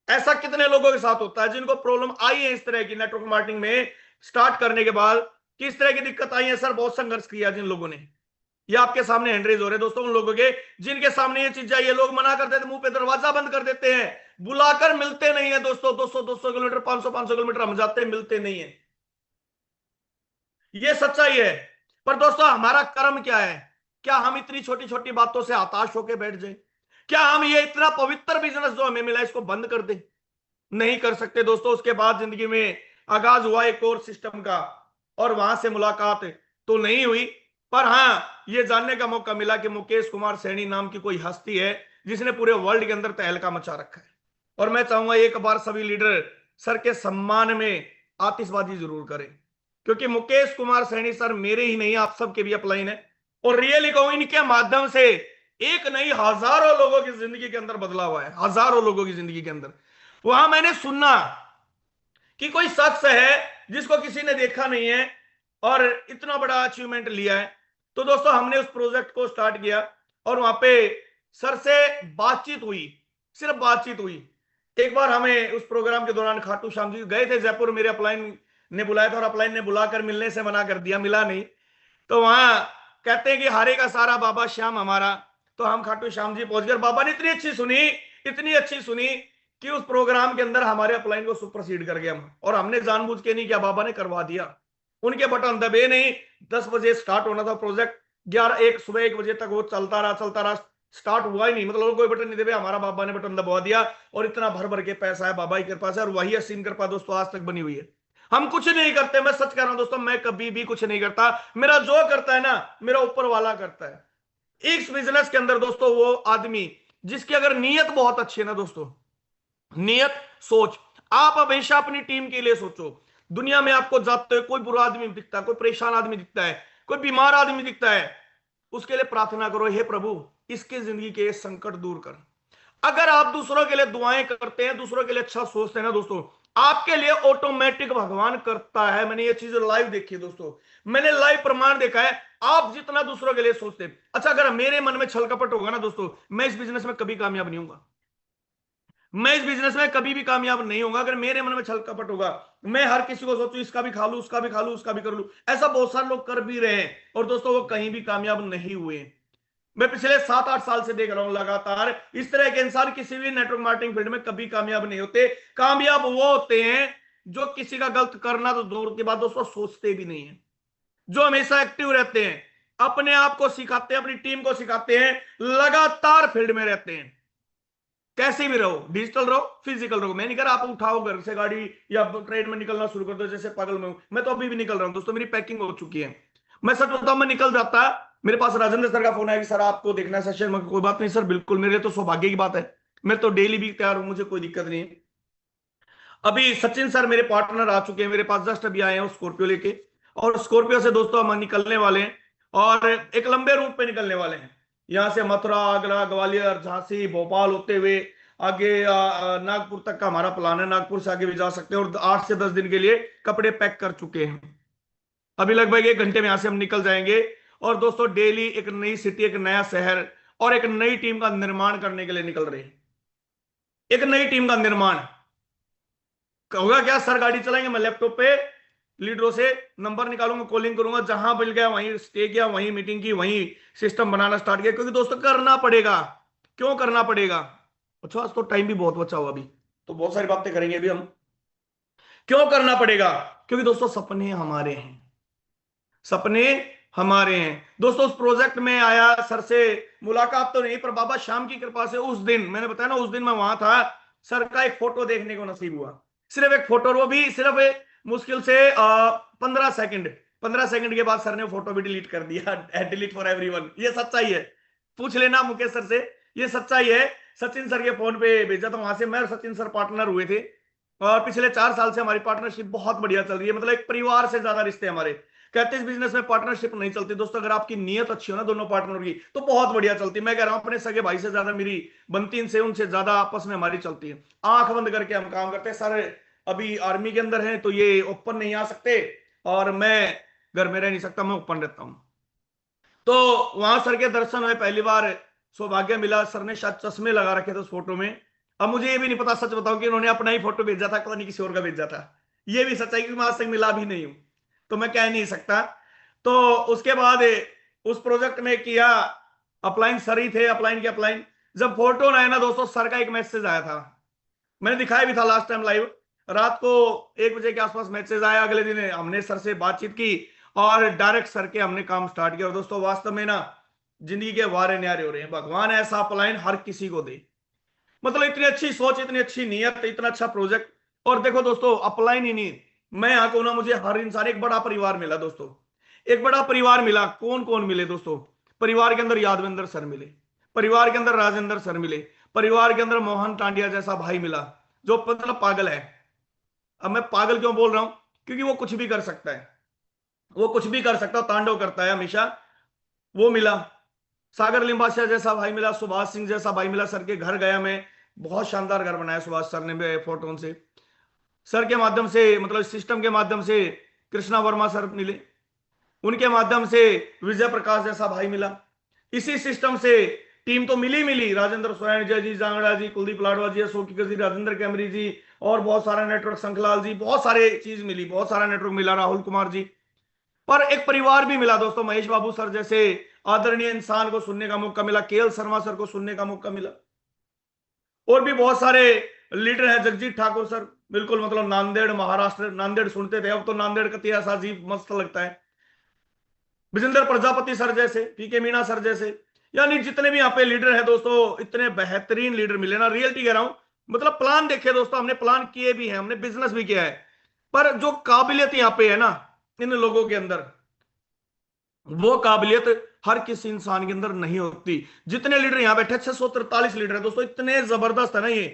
ऐसा कितने लोगों के साथ होता है जिनको प्रॉब्लम आई है इस तरह की नेटवर्क मार्केटिंग में स्टार्ट करने के बाद। किस तरह की दिक्कत आई है सर, बहुत संघर्ष किया जिन लोगों ने। ये आपके सामने हैंडरेज हो रहे दोस्तों उन लोगों के जिनके सामने ये चीज चाहिए, लोग मना करते थे, मुंह पे दरवाजा बंद कर देते हैं, बुलाकर मिलते नहीं है दोस्तों। 200-200 किलोमीटर, 500-500 किलोमीटर हम जाते हैं, मिलते नहीं है। ये सच्चाई है। पर दोस्तों हमारा कर्म क्या है, क्या हम इतनी छोटी छोटी बातों से हताश होकर बैठ जाए, क्या हम ये इतना पवित्र बिजनेस जो हमें मिला इसको बंद कर दे। नहीं कर सकते दोस्तों। उसके बाद जिंदगी में आगाज हुआ एक और सिस्टम का, और वहां से मुलाकात तो नहीं हुई, पर हाँ ये जानने का मौका मिला कि मुकेश कुमार सैनी नाम की कोई हस्ती है जिसने पूरे वर्ल्ड के अंदर तहलका मचा रखा है। और मैं चाहूंगा एक बार सभी लीडर सर के सम्मान में आतिशबाजी जरूर करें, क्योंकि मुकेश कुमार सैनी सर मेरे ही नहीं आप सबके भी अपलाइन है। और रियली कहूं, इनके माध्यम से एक नहीं हजारों लोगों की जिंदगी के अंदर बदलाव हुआ है, हजारों लोगों की जिंदगी के अंदर। वहां मैंने सुना कि कोई शख्स है जिसको किसी ने देखा नहीं है और इतना बड़ा अचीवमेंट लिया है। तो दोस्तों हमने उस प्रोजेक्ट को स्टार्ट किया और वहां पे सर से बातचीत हुई, सिर्फ बातचीत हुई। एक बार हमें उस प्रोग्राम के दौरान खाटू श्याम जी गए थे जयपुर, मेरे अपलाइन ने बुलाया था और अपलाइन ने बुलाकर मिलने से मना कर दिया, मिला नहीं। तो वहां कहते हैं कि हारे का सारा बाबा श्याम हमारा। तो हम खाटू श्याम जी पहुंच गए, बाबा ने इतनी अच्छी सुनी, इतनी अच्छी सुनी कि उस प्रोग्राम के अंदर हमारे अपलाइन को सुपरसीड कर गया हम। और हमने जानबूझ के नहीं किया, बाबा ने करवा दिया। उनके बटन दबे नहीं, 10 बजे स्टार्ट होना था प्रोजेक्ट, 11 1 बजे तक वो चलता रहा चलता रहा, स्टार्ट हुआ ही नहीं। मतलब कोई बटन नहीं दबे, हमारा बाबा ने बटन दबा दिया। और इतना भर भर के पैसा है बाबा की कृपा से, और वही असीम कृपा दोस्तों आज तक बनी हुई है। हम कुछ नहीं करते, मैं सच कह रहा हूं दोस्तों, मैं कभी भी कुछ नहीं करता। मेरा जो करता है ना, मेरा ऊपर वाला करता है। इस बिजनेस के अंदर दोस्तों वो आदमी जिसकी अगर नीयत बहुत अच्छी है ना दोस्तों, नियत सोच, आप हमेशा अपनी टीम के लिए सोचो। दुनिया में आपको जाते हुए कोई बुरा आदमी दिखता है, कोई परेशान आदमी दिखता है, कोई बीमार आदमी दिखता है, उसके लिए प्रार्थना करो, हे प्रभु इसकी जिंदगी के संकट दूर कर। अगर आप दूसरों के लिए दुआएं करते हैं, दूसरों के लिए अच्छा सोचते हैं ना दोस्तों, आपके लिए ऑटोमेटिक भगवान करता है। मैंने ये चीज लाइव देखी है दोस्तों, मैंने लाइव प्रमाण देखा है। आप जितना दूसरों के लिए सोचते हैं, अच्छा अगर मेरे मन में छल कपट होगा ना दोस्तों, मैं इस बिजनेस में कभी कामयाब नहीं होऊंगा। मैं इस बिजनेस में कभी भी कामयाब नहीं होगा अगर मेरे मन में छल कपट होगा। मैं हर किसी को सोचूं इसका भी खा लूं, उसका भी खा लूं, उसका भी कर लूं। ऐसा बहुत सारे लोग कर भी रहे हैं और दोस्तों वो कहीं भी कामयाब नहीं हुए। मैं पिछले 7 8 साल से देख रहा हूं लगातार, इस तरह के इंसान किसी भी नेटवर्क मार्केटिंग फील्ड में कभी कामयाब नहीं होते। कामयाब वो होते हैं जो किसी का गलत करना तो दूर की बात दोस्तों सोचते भी नहीं है, जो हमेशा एक्टिव रहते हैं, अपने आप को सिखाते हैं, अपनी टीम को सिखाते हैं, लगातार फील्ड में रहते हैं। कैसे भी रहो, डिजिटल रहो, फिजिकल रहो। मैं नहीं कह रहा आप उठाओ घर से गाड़ी या ट्रेन में निकलना शुरू कर दो जैसे पागल में हूं। मैं तो अभी भी निकल रहा हूं दोस्तों, मेरी पैकिंग हो चुकी है। मैं सच बताऊं, मैं निकल जाता, मेरे पास राजेंद्र सर का फोन आया कि सर आपको देखना है सेशन में। कोई बात नहीं सर, बिल्कुल, मेरे लिए तो सौभाग्य की बात है। मैं तो डेली भी तैयार हूं, मुझे कोई दिक्कत नहीं है। अभी सचिन सर मेरे पार्टनर आ चुके हैं मेरे पास, जस्ट अभी आए हैं स्कॉर्पियो लेके। और स्कॉर्पियो से दोस्तों हम निकलने वाले हैं और एक लंबे रूट पे निकलने वाले हैं। यहां से मथुरा, आगरा, ग्वालियर, झांसी, भोपाल होते हुए आगे नागपुर तक का हमारा प्लान है। नागपुर से आगे भी जा सकते हैं और 8 से 10 दिन के लिए कपड़े पैक कर चुके हैं। अभी लगभग 1 घंटे में यहां से हम निकल जाएंगे। और दोस्तों डेली एक नई सिटी, एक नया शहर और एक नई टीम का निर्माण करने के लिए निकल रहे हैं। एक नई टीम का निर्माण होगा क्या सर, गाड़ी चलाएंगे, मैं लैपटॉप पे लीडरों से नंबर निकालूंगा, कॉलिंग करूंगा, जहां मिल गया वहीं स्टे किया, वहीं मीटिंग की, वहीं सिस्टम बनाना स्टार्ट किया। क्योंकि दोस्तों करना पड़ेगा। क्यों करना पड़ेगा? अच्छा आज तो टाइम भी बहुत बचा हुआ, अभी तो बहुत सारी बातें करेंगे अभी हम। क्यों करना पड़ेगा? क्योंकि दोस्तों सपने हमारे हैं, सपने हमारे हैं दोस्तों। उस प्रोजेक्ट में आया, सर से मुलाकात तो नहीं पर बाबा श्याम की कृपा से उस दिन मैंने बताया ना, उस दिन मैं वहां था, सर का एक फोटो देखने को नसीब हुआ। सिर्फ एक फोटो, वो भी सिर्फ मुश्किल से 15 सेकंड। 15 सेकंड के बाद सर ने फोटो भी डिलीट कर दिया, डिलीट फॉर एवरीवन। ये सच्चाई है, पूछ लेना मुकेश सर से, ये सच्चाई है। सचिन सर के फोन पे भेजा था, वहां से मैं और सचिन सर पार्टनर हुए थे और पिछले 4 साल से हमारी पार्टनरशिप बहुत बढ़िया चल रही है। मतलब एक परिवार से ज्यादा रिश्ते हमारे। कहते हैं इस बिजनेस में पार्टनरशिप नहीं चलती दोस्तों, अगर आपकी नीयत अच्छी हो ना दोनों पार्टनर की तो बहुत बढ़िया चलती है। मैं कह रहा हूं अपने सगे भाई से ज्यादा मेरी बनती इनसे, उनसे ज्यादा आपस में हमारी चलती है। आंख बंद करके हम काम करते हैं। सर अभी आर्मी के अंदर हैं तो ये ओपन नहीं आ सकते और मैं घर में रह नहीं सकता, मैं ओपन रहता हूं। तो वहां सर के दर्शन हुए, पहली बार सौभाग्य मिला। सर ने शायद चश्मे लगा रखे थे उस फोटो में। अब मुझे ये भी नहीं पता सच बताऊं कि उन्होंने अपना ही फोटो भेजा था, पता नहीं किसी और का भेजा था। ये भी सच्चाई कि मैं आज तक मिला भी नहीं हूं, तो मैं कह नहीं सकता। तो उसके बाद उस प्रोजेक्ट में किया, अपलाइन सर ही थे, अपलाइन के अपलाइन। जब फोटो आया ना दोस्तों, सर का एक मैसेज आया था, मैंने दिखाया भी था लास्ट टाइम लाइव। रात को 1 बजे के आसपास मैसेज आया। अगले दिन हमने सर से बातचीत की और डायरेक्ट सर के हमने काम स्टार्ट किया। और दोस्तों वास्तव में ना जिंदगी के वारे न्यारे हो रहे हैं। भगवान ऐसा अपलाइन हर किसी को दे, मतलब इतनी अच्छी सोच, इतनी अच्छी नीयत, इतना अच्छा प्रोजेक्ट। और देखो दोस्तों अपलाइन ही नहीं, मैं यहां कहूं ना, मुझे हर इंसान, एक बड़ा परिवार मिला दोस्तों, एक बड़ा परिवार मिला। कौन कौन मिले दोस्तों? परिवार के अंदर यादवेंद्र सर मिले, परिवार के अंदर राजेंद्र सर मिले, परिवार के अंदर मोहन टांडिया जैसा भाई मिला जो मतलब पागल है। अब मैं पागल क्यों बोल रहा हूं? क्योंकि वो कुछ भी कर सकता है, वो कुछ भी कर सकता है, तांडव करता है हमेशा। वो मिला, सागर लिम्बासिया जैसा भाई मिला, सुभाष सिंह जैसा भाई मिला। सर के घर गया मैं, बहुत शानदार घर बनाया सुभाष सर ने फोटोन से। सर के माध्यम से, मतलब सिस्टम के माध्यम से कृष्णा वर्मा सर मिले, उनके माध्यम से विजय प्रकाश जैसा भाई मिला। इसी सिस्टम से टीम तो मिली मिली, राजेंद्र स्वर्ण जय जी, जांगड़ा जी, कुलदीप लाडवा जी, अशोक जी, राजेंद्र कैमरी जी, और बहुत सारा नेटवर्क, शंखलाल जी, बहुत सारे चीज मिली, बहुत सारा नेटवर्क मिला, राहुल कुमार जी। पर एक परिवार भी मिला दोस्तों, महेश बाबू सर जैसे आदरणीय इंसान को सुनने का मौका मिला, केएल शर्मा सर को सुनने का मौका मिला। और भी बहुत सारे लीडर हैं, जगजीत ठाकुर सर, बिल्कुल मतलब नांदेड़ महाराष्ट्र, नांदेड़ सुनते थे, अब तो नांदेड़ का इतिहास अजीब मस्त लगता है। विजेंद्र प्रजापति सर जैसे, पीके मीणा सर जैसे, यानी जितने भी यहाँ पे लीडर हैं दोस्तों, इतने बेहतरीन लीडर मिले ना, रियलिटी कह रहा हूं। मतलब प्लान देखे दोस्तों, हमने प्लान किए भी हैं, हमने बिजनेस भी किया है, पर जो काबिलियत यहाँ पे है ना इन लोगों के अंदर, वो काबिलियत हर किसी इंसान के अंदर नहीं होती। जितने लीडर यहां बैठे, 643 लीडर है दोस्तों, इतने जबरदस्त है ना ये।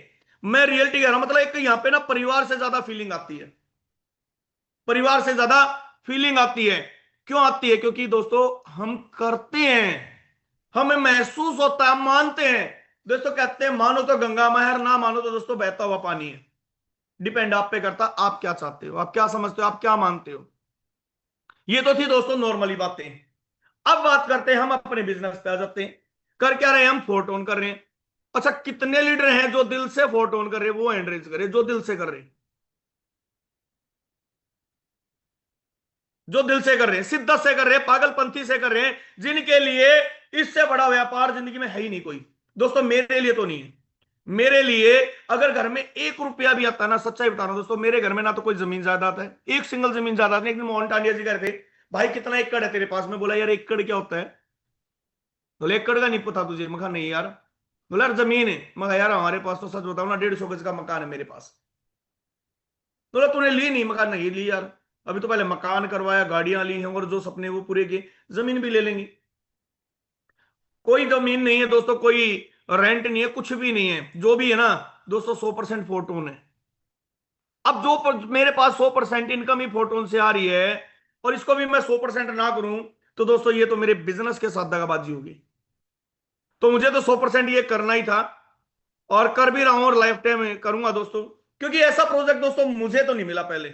मैं रियलिटी कह रहा हूं, मतलब एक यहाँ पे ना परिवार से ज्यादा फीलिंग आती है, परिवार से ज्यादा फीलिंग आती है। क्यों आती है? क्योंकि दोस्तों हम करते हैं, हमें महसूस होता है, हम मानते हैं। दोस्तों कहते हैं मानो तो गंगा महर, ना मानो तो दोस्तों बहता हुआ पानी है। डिपेंड आप पे करता, आप क्या चाहते हो, आप क्या समझते हो, आप क्या मानते हो। ये तो थी दोस्तों नॉर्मली बातें। अब बात करते हैं, हम अपने बिजनेस पे आ जाते हैं। कर क्या रहे हैं हम? फोर्ट ऑन कर रहे हैं। अच्छा, कितने लीडर हैं जो दिल से फोर्ट ऑन कर रहे हैं? वो हैंड रेज करें जो दिल से कर रहे हैं, जो दिल से कर रहे हैं, शिद्दत से कर रहे हैं, पागलपंथी से कर रहे हैं, जिनके लिए इससे बड़ा व्यापार जिंदगी में है ही नहीं कोई। दोस्तों मेरे लिए तो नहीं है। मेरे लिए अगर घर में 1 रुपया भी आता है ना, सच्चाई बता रहा हूं दोस्तों, मेरे घर में ना तो कोई जमीन जायदाद है, एक सिंगल जमीन जायदाद नहीं। एक दिन मोहन टांडिया जी कह रहे थे, भाई कितना एकड़ है तेरे पास में? बोला यार एकड़ क्या होता है? बोले एकड़ का नहीं पता तुझे? मैं कहा नहीं यार। बोला यार जमीन है। मैं कहा यार हमारे पास तो सच बताऊं ना 150 गज का मकान है मेरे पास। बोला तूने ली नहीं? मैं कहा नहीं ली यार, अभी तो पहले मकान करवाया, गाड़ियां ली हैं, और जो सपने वो पूरे किए, जमीन भी ले लेंगे। कोई जमीन नहीं है दोस्तों, कोई रेंट नहीं है, कुछ भी नहीं है। जो भी है ना दोस्तों 100% फोटोन है। अब जो मेरे पास 100% इनकम ही फोटोन से आ रही है, और इसको भी मैं 100% ना करूं, तो दोस्तों ये तो मेरे बिजनेस के साथ दगाबाजी होगी। तो मुझे तो 100% ये करना ही था, और कर भी रहा हूं, और लाइफ टाइम करूंगा दोस्तों। क्योंकि ऐसा प्रोजेक्ट दोस्तों मुझे तो नहीं मिला पहले,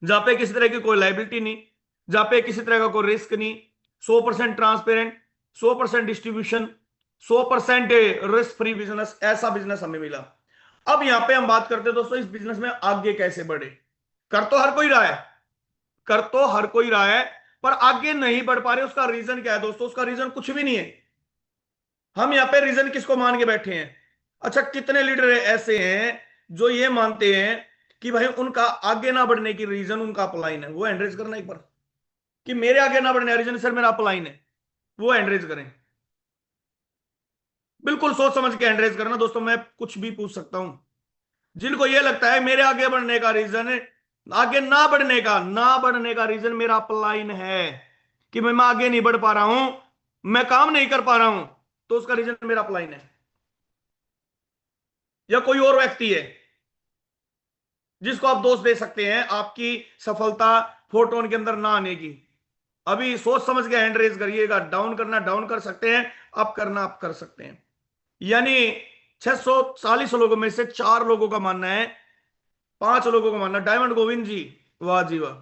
जहां पे किसी तरह की कोई लाइबिलिटी नहीं, जहां पे किसी तरह का कोई रिस्क नहीं, 100% transparent, 100% distribution, 100% risk free business. ऐसा बिजनेस हमें मिला। अब यहां पे हम बात करते हैं दोस्तों, इस बिजनेस में आगे कैसे बढ़े। कर तो हर कोई रहा है, कर तो हर कोई रहा है, पर आगे नहीं बढ़ पा रहे। उसका रीजन क्या है दोस्तों? उसका रीजन कुछ भी नहीं है। हम यहां पे रीजन किसको मान के बैठे हैं? अच्छा, कितने लीडर ऐसे हैं जो ये मानते हैं कि भाई उनका आगे ना बढ़ने की रीजन उनका अपलाइन है? वो एंड्रेज करना एक बार, कि मेरे आगे ना बढ़ने का रीजन सर मेरा अपलाइन है। वो एंड्रेज करें, बिल्कुल सोच समझ के एंड्रेज करना दोस्तों। मैं कुछ भी पूछ सकता हूं। जिनको ये लगता है मेरे आगे बढ़ने का रीजन, आगे ना बढ़ने का रीजन मेरा अपलाइन है, कि मैं आगे नहीं बढ़ पा रहा हूं, मैं काम नहीं कर पा रहा हूं, तो उसका रीजन मेरा अपलाइन है, या कोई और व्यक्ति है जिसको आप दोष दे सकते हैं आपकी सफलता फोटोन के अंदर ना आने की। अभी सोच समझ के हैंड रेज करिएगा। डाउन करना डाउन कर सकते हैं, अप करना अप कर सकते हैं। यानी 640 लोगों में से 4 लोगों का मानना है, 5 लोगों का मानना, डायमंड गोविंद जी, वाह जी वाह।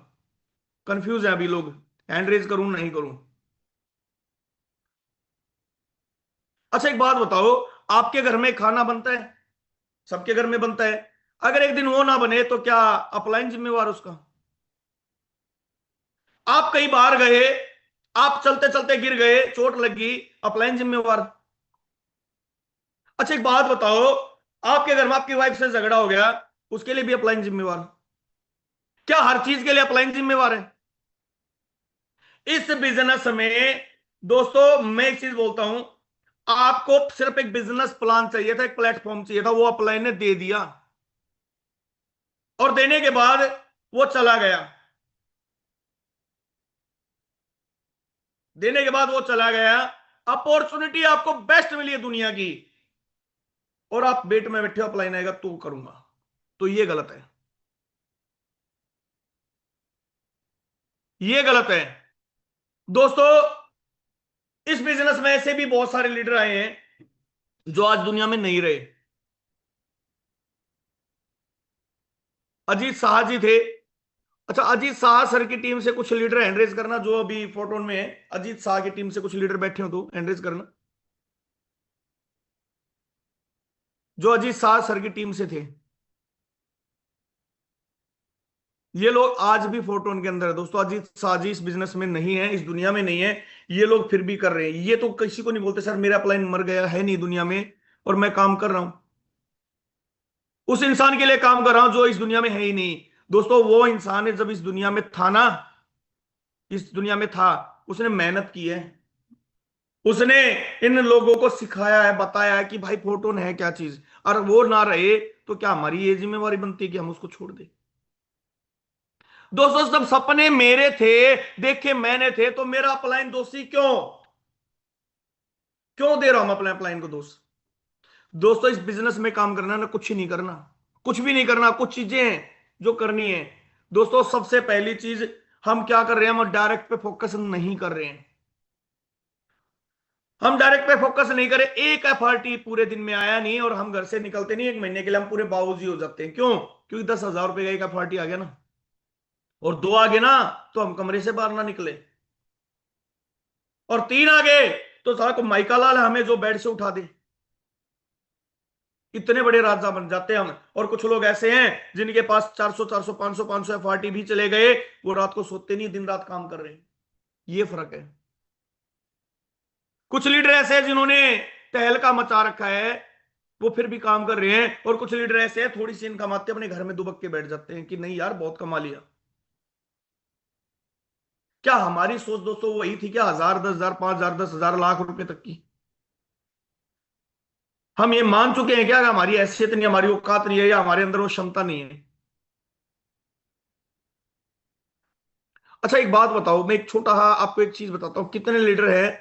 कंफ्यूज है अभी लोग, हैंड रेज करूं नहीं करूं। अच्छा एक बात बताओ, आपके घर में खाना बनता है, सबके घर में बनता है। अगर एक दिन वो ना बने तो क्या अपलाइन जिम्मेवार उसका? आप कहीं बाहर गए, आप चलते चलते गिर गए, चोट लगी, अपलाइन जिम्मेवार। अच्छा एक बात बताओ, आपके घर में आपकी वाइफ से झगड़ा हो गया, उसके लिए भी अपलाइन जिम्मेवार? क्या हर चीज के लिए अपलाइन जिम्मेवार है? इस बिजनेस में दोस्तों मैं एक चीज बोलता हूं, आपको सिर्फ एक बिजनेस प्लान चाहिए था, एक प्लेटफॉर्म चाहिए था, वो अपलाइन ने दे दिया, और देने के बाद वो चला गया। देने के बाद वो चला गया, अपॉर्चुनिटी आपको बेस्ट मिली है दुनिया की, और आप बेट में बैठे हो अपलाइन आएगा तो करूंगा, तो ये गलत है। ये गलत है दोस्तों। इस बिजनेस में ऐसे भी बहुत सारे लीडर आए हैं जो आज दुनिया में नहीं रहे। अजीत शाह जी थे। अच्छा, अजीत शाह सर की टीम से कुछ लीडर हैंड रेज करना जो अभी फोटो में है। अजीत शाह की टीम से कुछ लीडर बैठे हो तो हैंड रेज करना, जो अजीत शाह सर की टीम से थे। ये लोग आज भी फोटो उनके अंदर है दोस्तों। अजीत शाह जी इस बिजनेस में नहीं है, इस दुनिया में नहीं है। ये लोग फिर भी कर रहे हैं। ये तो किसी को नहीं बोलते सर मेरा अपलाइन मर गया है नहीं दुनिया में और मैं काम कर रहा हूं। उस इंसान के लिए काम कर रहा हूं जो इस दुनिया में है ही नहीं। दोस्तों वो इंसान है जब इस दुनिया में था ना, इस दुनिया में था, उसने मेहनत की है। उसने इन लोगों को सिखाया है, बताया है कि भाई फोटोन है क्या चीज। और वो ना रहे तो क्या हमारी ये जिम्मेवारी बनती है कि हम उसको छोड़ दें। दोस्तों सब सपने मेरे थे, देखे मैंने थे, तो मेरा अपलाइन दोषी क्यों क्यों दे रहा हूं मैं अपने अपलाइन को दोस्त। दोस्तों इस बिजनेस में काम करना ना, कुछ ही नहीं करना, कुछ भी नहीं करना। कुछ चीजें हैं जो करनी है दोस्तों। सबसे पहली चीज, हम क्या कर रहे हैं, हम डायरेक्ट पे फोकस नहीं कर रहे हैं। हम डायरेक्ट पे फोकस नहीं करें, एक एफआरटी पूरे दिन में आया नहीं और हम घर से निकलते नहीं, एक महीने के लिए हम पूरे बावूजी हो जाते हैं। क्यों? क्योंकि 10,000 रुपए का एक एफआरटी आ गया ना, और दो आ गए ना तो हम कमरे से बाहर ना निकले, और तीन आ गए तो साला को माइका लाल हमें जो बेड से उठा दे। इतने बड़े राजा बन जाते हैं हम। और कुछ लोग ऐसे हैं जिनके पास 400 400 500 500 एफआरटी भी चले गए, वो रात को सोते नहीं, दिन रात काम कर रहे हैं। ये फर्क है। कुछ लीडर ऐसे हैं जिन्होंने तहलका मचा रखा है, वो फिर भी काम कर रहे हैं। और कुछ लीडर ऐसे हैं थोड़ी सी इनकम आते अपने घर में दुबक के बैठ जाते हैं कि नहीं यार बहुत कमा लिया। क्या हमारी सोच दोस्तों वही थी क्या? 1,000 10,000 5,000 10,000 लाख रुपए तक की? हम ये मान चुके हैं क्या कि हमारी हैसियत नहीं, हमारी औकात नहीं है, या हमारे अंदर वो क्षमता नहीं है? अच्छा एक बात बताओ, मैं एक छोटा सा आपको एक चीज बताता हूं। कितने लीडर हैं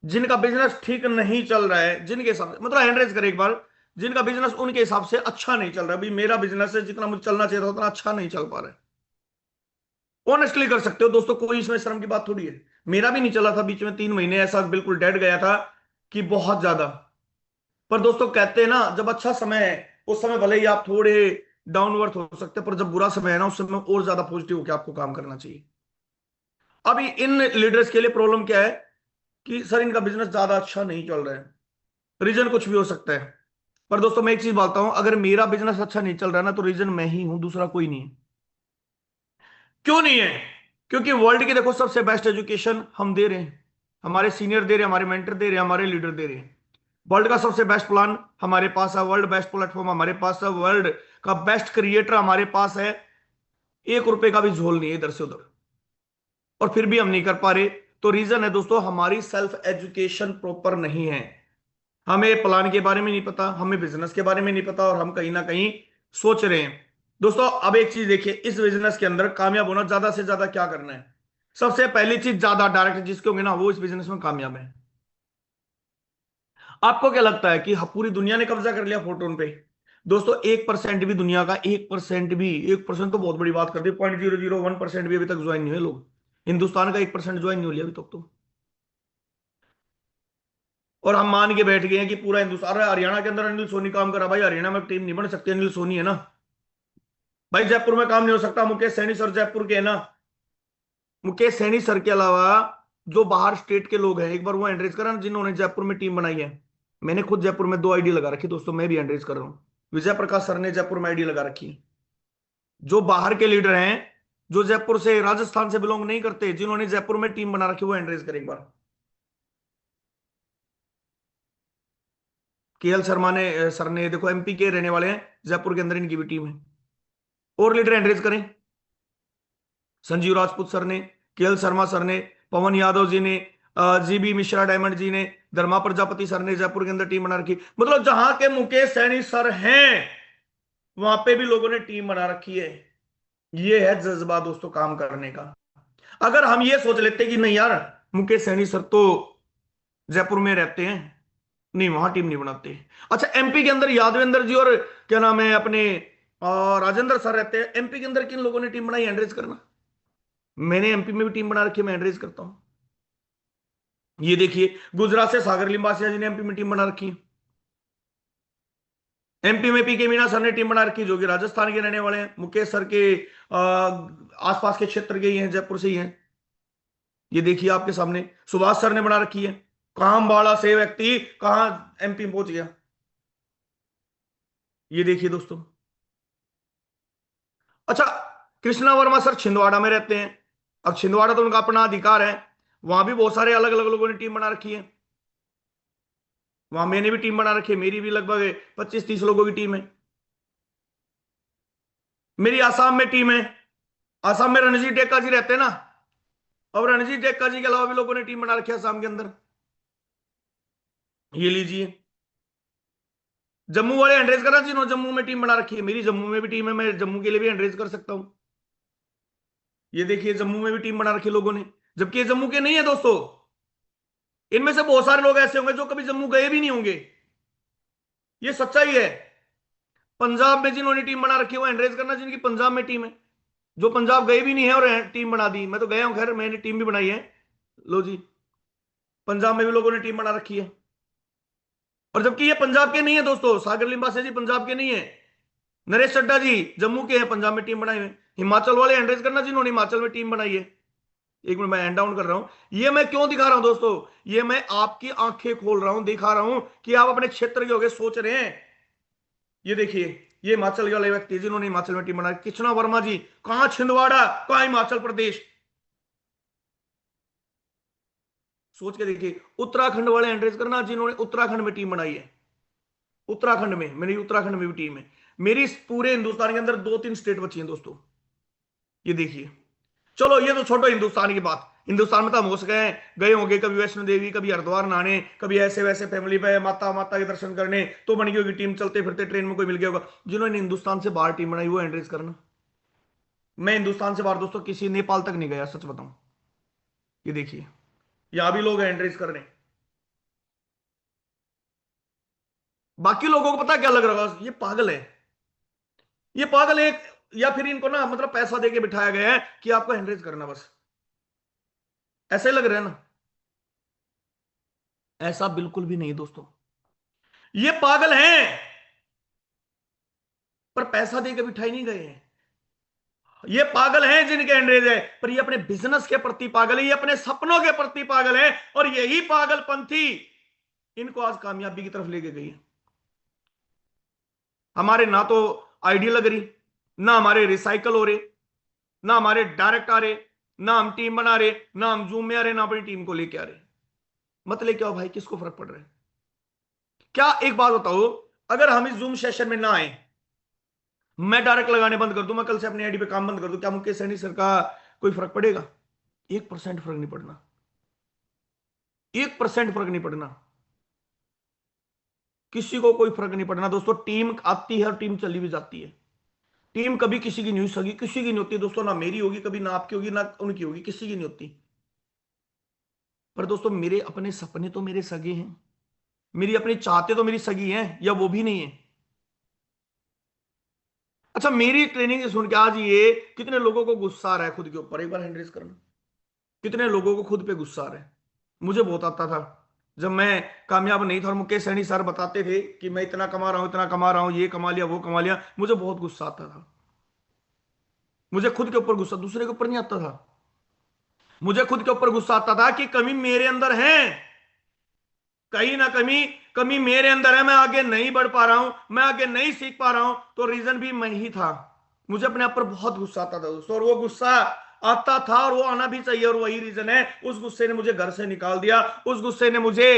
जिनका बिजनेस ठीक नहीं चल रहा है, जिनके हिसाब से, मतलब हैंड रेज करें एक बार, जिनका बिजनेस उनके हिसाब से अच्छा नहीं चल रहा है। भाई मेरा बिजनेस है, जितना मुझे चलना चाहिए था उतना अच्छा नहीं चल पा रहा है। ऑनेस्टली कर सकते हो दोस्तों, कोई इसमें शर्म की बात थोड़ी है। मेरा भी नहीं चला था, बीच में 3 महीने ऐसा बिल्कुल डेड गया था कि बहुत ज्यादा। पर दोस्तों कहते हैं ना, जब अच्छा समय है उस समय भले ही आप थोड़े डाउनवर्थ हो सकते हैं, पर जब बुरा समय है ना उस समय और ज्यादा पॉजिटिव होकर आपको काम करना चाहिए। अभी इन लीडर्स के लिए प्रॉब्लम क्या है कि सर इनका बिजनेस ज्यादा अच्छा नहीं चल रहा है। रीजन कुछ भी हो सकता है, पर दोस्तों मैं एक चीज बोलता हूं, अगर मेरा बिजनेस अच्छा नहीं चल रहा ना तो रीजन मैं ही हूं, दूसरा कोई नहीं है। क्यों नहीं है? क्योंकि वर्ल्ड की देखो सबसे बेस्ट एजुकेशन हम दे रहे हैं, हमारे सीनियर दे रहे हैं, हमारे मेंटर दे रहे हैं, हमारे लीडर दे रहे हैं। वर्ल्ड का सबसे बेस्ट प्लान हमारे पास है, वर्ल्ड बेस्ट प्लेटफॉर्म हमारे पास है, वर्ल्ड का बेस्ट क्रिएटर हमारे पास है। 1 रुपए का भी झोल नहीं है इधर से उधर, और फिर भी हम नहीं कर पा रहे। तो रीजन है दोस्तों, हमारी सेल्फ एजुकेशन प्रॉपर नहीं है। हमें प्लान के बारे में नहीं पता, हमें बिजनेस के बारे में नहीं पता, और हम कहीं ना कहीं सोच रहे हैं। दोस्तों अब एक चीज देखिए, इस बिजनेस के अंदर कामयाब होना, ज्यादा से ज्यादा क्या करना है? सबसे पहली चीज, ज्यादा डायरेक्ट जिसके होंगे ना वो इस बिजनेस में कामयाब है। आपको क्या लगता है कि पूरी दुनिया ने कब्जा कर लिया फोटोन पे? दोस्तों 1% भी, दुनिया का 1% भी, 1% तो बहुत बड़ी बात कर दी, 0.001% भी अभी तक ज्वाइन नहीं हुए लोग। हिंदुस्तान का 1% ज्वाइन नहीं हो लिया अभी तक तो। और हम मान के बैठ गए हैं कि पूरा हिंदुस्तान, अरे हरियाणा के अंदर अनिल सोनी काम करा, भाई हरियाणा में टीम नहीं बन सकती, अनिल सोनी है ना। भाई जयपुर में काम नहीं हो सकता, मुकेश सैनी सर जयपुर के है ना। मुकेश सैनी सर के अलावा जो बाहर स्टेट के लोग हैं, एक बार वो एंड्रेज करा ना जिन्होंने जयपुर में टीम बनाई है। मैंने खुद जयपुर में 2 आईडी लगा रखी दोस्तों, मैं भी एंड्रेज कर रहा हूँ। विजय प्रकाश सर ने जयपुर में आईडी लगा रखी है। जो बाहर के लीडर हैं, जो जयपुर से राजस्थान से बिलोंग नहीं करते, जिन्होंने जयपुर में टीम बना रखी, वो एंड्रेज करें एक बार। केएल शर्मा ने सर ने, देखो एमपी के रहने वाले हैं, जयपुर के अंदर इनकी भी टीम है। और लीडर एंड्रेज करें। संजीव राजपूत सर ने, केएल शर्मा सर ने, पवन यादव जी ने, जीबी मिश्रा डायमंड जी ने, धर्मा प्रजापति सर ने जयपुर के अंदर टीम बना रखी। मतलब जहां के मुकेश सैनी सर हैं वहां पे भी लोगों ने टीम बना रखी है। ये है जज्बा दोस्तों काम करने का। अगर हम ये सोच लेते कि नहीं यार मुकेश सैनी सर तो जयपुर में रहते हैं, नहीं वहां टीम नहीं बनाते। अच्छा एमपी के अंदर यादवेंद्र जी और क्या नाम है अपने राजेंद्र सर रहते हैं, एमपी के अंदर किन लोगों ने टीम बनाई? एंड्रेज करना। मैंने एमपी में भी टीम बना रखी है, मैं हैंड करता हूं। ये देखिए, गुजरात से सागर लिम्बासिया जी ने एमपी में टीम बना रखी है। एमपी में पीके मीना सर ने टीम बना रखी है, जो कि राजस्थान के रहने वाले हैं, मुकेश सर के आसपास के क्षेत्र के ही हैं, जयपुर से ही हैं। ये देखिए आपके सामने सुभाष सर ने बना रखी है। कहां बाड़ा से व्यक्ति कहां एमपी पहुंच गया। ये देखिए दोस्तों। अच्छा, कृष्णा वर्मा सर छिंदवाड़ा में रहते हैं। अब छिंदवाड़ा तो उनका अपना अधिकार है, वहां भी बहुत सारे अलग अलग लोगों ने टीम बना रखी है। वहां मैंने भी टीम बना रखी है, मेरी भी लगभग 25-30 लोगों की टीम है। मेरी आसाम में टीम है। आसाम में रणजीत टेक्का जी रहते हैं ना। अब रणजीत टेक्का जी के अलावा भी लोगों ने टीम बना रखी है आसाम के अंदर। ये लीजिए। जम्मू वाले हैंडरेज करना, जिन्होंने जम्मू में टीम बना रखी है, मेरी जम्मू में भी टीम है, मैं जम्मू के लिए भी हैंडरेज कर सकता हूं। ये देखिए, जम्मू में भी टीम बना रखी है लोगों ने, जबकि ये जम्मू के नहीं है दोस्तों। इनमें से बहुत सारे लोग ऐसे होंगे जो कभी जम्मू गए भी नहीं होंगे। ये सच्चाई है। पंजाब में जिन्होंने टीम बना रखी है वो हैंडरेज करना, जिनकी पंजाब में टीम है। जो पंजाब गए भी नहीं है और टीम बना दी, मैं तो गया हूं, खैर मैंने टीम भी बनाई है। लो जी, पंजाब में भी लोगों ने टीम बना रखी है। और जबकि ये पंजाब के नहीं है दोस्तों, सागर लिम्बासे जी पंजाब के नहीं है। नरेश चड्डा जी जम्मू के हैं, पंजाब में टीम बनाई हुई। हिमाचल वाले हैंडरेज करना, जिन्होंने हिमाचल में टीम बनाई है। एक मिनट, मैं हैंड डाउन कर रहा हूं। ये मैं क्यों दिखा रहा हूं दोस्तों, ये मैं आपकी आंखें खोल रहा हूं, दिखा रहा हूं कि आप अपने क्षेत्र के होगे सोच रहे हैं। ये देखिए, ये हिमाचल वाले व्यक्ति जिन्होंने हिमाचल में टीम बनाई, कृष्णा वर्मा जी कहां छिंदवाड़ा, कहां हिमाचल प्रदेश। सोच के देखिए। उत्तराखंड वाले हैंडरेज करना, जिन्होंने उत्तराखंड में टीम बनाई है। उत्तराखंड में, मेरी उत्तराखंड में भी टीम है। मेरी इस पूरे हिंदुस्तान के अंदर 2-3 स्टेट बची हैं दोस्तों। ये देखिए। चलो ये तो छोड़ो हिंदुस्तान की बात, हिंदुस्तान में तो हम हो सके हैं, गए होंगे कभी वैष्णो देवी, कभी हरिद्वार नहाने, कभी ऐसे वैसे फैमिली पे माता माता के दर्शन करने, तो बन गई होगी टीम, चलते फिरते ट्रेन में कोई मिल गया होगा। जिन्होंने हिंदुस्तान से बाहर टीम बनाई वो एंट्रीज करना। मैं हिंदुस्तान से बाहर दोस्तों किसी नेपाल तक नहीं गया, सच बताऊं। ये देखिए, यहां भी लोग एंट्रीज करने। बाकी लोगों को पता क्या लग रहा होगा, ये पागल है, ये पागल है, या फिर इनको ना मतलब पैसा देके बिठाया गया है कि आपको एंट्रीज करना बस, ऐसे लग रहा है ना। ऐसा बिल्कुल भी नहीं दोस्तों, ये पागल हैं, पर पैसा देकर बिठाई नहीं गए हैं। ये पागल हैं जिनके एंड्रेज है, पर ये अपने बिजनेस के प्रति पागल है, ये अपने सपनों के प्रति पागल है, और यही पागलपंथी इनको आज कामयाबी की तरफ लेके गई है। हमारे ना तो आईडी लग रही, ना हमारे रिसाइकल हो रहे, ना हमारे डायरेक्ट आ रहे, ना हम टीम बना रहे, ना हम जूम में आ रहे, ना अपनी टीम को लेके आ रहे। मत लेके आओ भाई, किसको फर्क पड़ रहा है। क्या एक बात बताओ, अगर हम इस जूम सेशन में ना आए, मैं डायरेक्ट लगाने बंद कर दूं, मैं कल से अपनी आईडी पे काम बंद कर दूं, क्या मुकेश सैनी सर का कोई फर्क पड़ेगा? 1% फर्क नहीं पड़ना, 1% फर्क नहीं पड़ना, किसी को कोई फर्क नहीं पड़ना दोस्तों। टीम आती है और टीम चली भी जाती है। टीम कभी किसी की नहीं होगी, किसी की नहीं होती दोस्तों, ना मेरी होगी कभी, ना आपकी होगी, ना उनकी होगी, किसी की नहीं होती। पर दोस्तों मेरे अपने सपने तो मेरे सगे हैं, मेरी अपनी चाहते तो मेरी सगी हैं, या वो भी नहीं है। अच्छा, मेरी ट्रेनिंग सुन के आज ये कितने लोगों को गुस्सा आ रहा है खुद के ऊपर, एक बार हैंड रेज करना। कितने लोगों को खुद पे गुस्सा आ रहा है। मुझे बहुत आता था जब मैं कामयाब नहीं था और मुकेश सैनी सर बताते थे कि मैं इतना कमा रहा हूं, इतना कमा रहा हूं, ये कमा लिया वो कमा लिया, मुझे बहुत गुस्सा आता था। मुझे खुद के ऊपर गुस्सा, दूसरे के ऊपर नहीं आता था। मुझे खुद के ऊपर गुस्सा आता था कि कमी मेरे अंदर है, कहीं ना कमी कमी मेरे अंदर है, मैं आगे नहीं बढ़ पा रहा हूं, मैं आगे नहीं सीख पा रहा हूं, तो रीजन भी मैं ही था। मुझे अपने आप पर बहुत गुस्सा आता था दोस्तों, और वो गुस्सा आता था और वो आना भी चाहिए, और वही रीजन है, उस गुस्से ने मुझे घर से निकाल दिया, उस गुस्से ने मुझे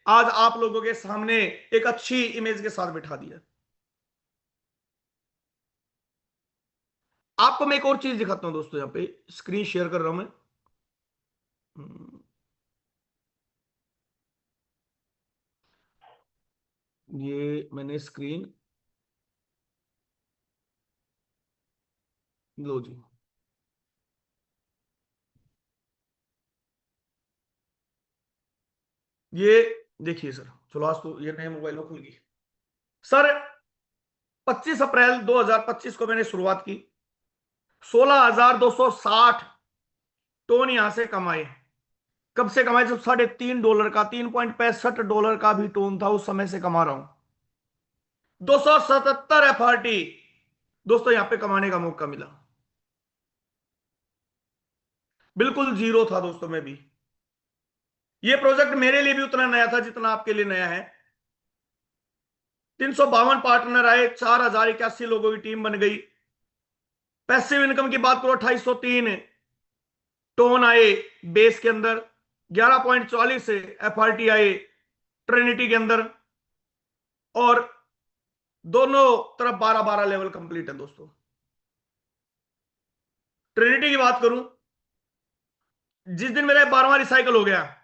आज आप लोगों के सामने एक अच्छी इमेज के साथ बिठा दिया। आपको मैं एक और चीज दिखाता हूं दोस्तों, यहां पे स्क्रीन शेयर कर रहा हूं मैं। हम्म, ये मैंने स्क्रीन, लो जी। ये देखिए सर, चलो आज तो ये नए मोबाइल में खुल गई सर। 25 अप्रैल 2025 को मैंने शुरुआत की, 16,260 टोन यहां से कमाए। कब से कमाए? जब $3.5 का, $3.65 का भी टोन था, उस समय से कमा रहा हूं। 277 FRT दोस्तों यहां पे कमाने का मौका मिला। बिल्कुल जीरो था दोस्तों मैं भी। ये प्रोजेक्ट मेरे लिए भी उतना नया था जितना आपके लिए नया है। 352 पार्टनर आए, 4081 लोगों की टीम बन गई। पैसिव इनकम की बात करो, 2803 टोन आए बेस के अंदर, 11.44 FRT आए ट्रिनिटी के अंदर, और दोनों तरफ 12-12 लेवल कंप्लीट है दोस्तों। ट्रिनिटी की बात करूं, जिस दिन मेरा 12वां रिसाइकल हो गया,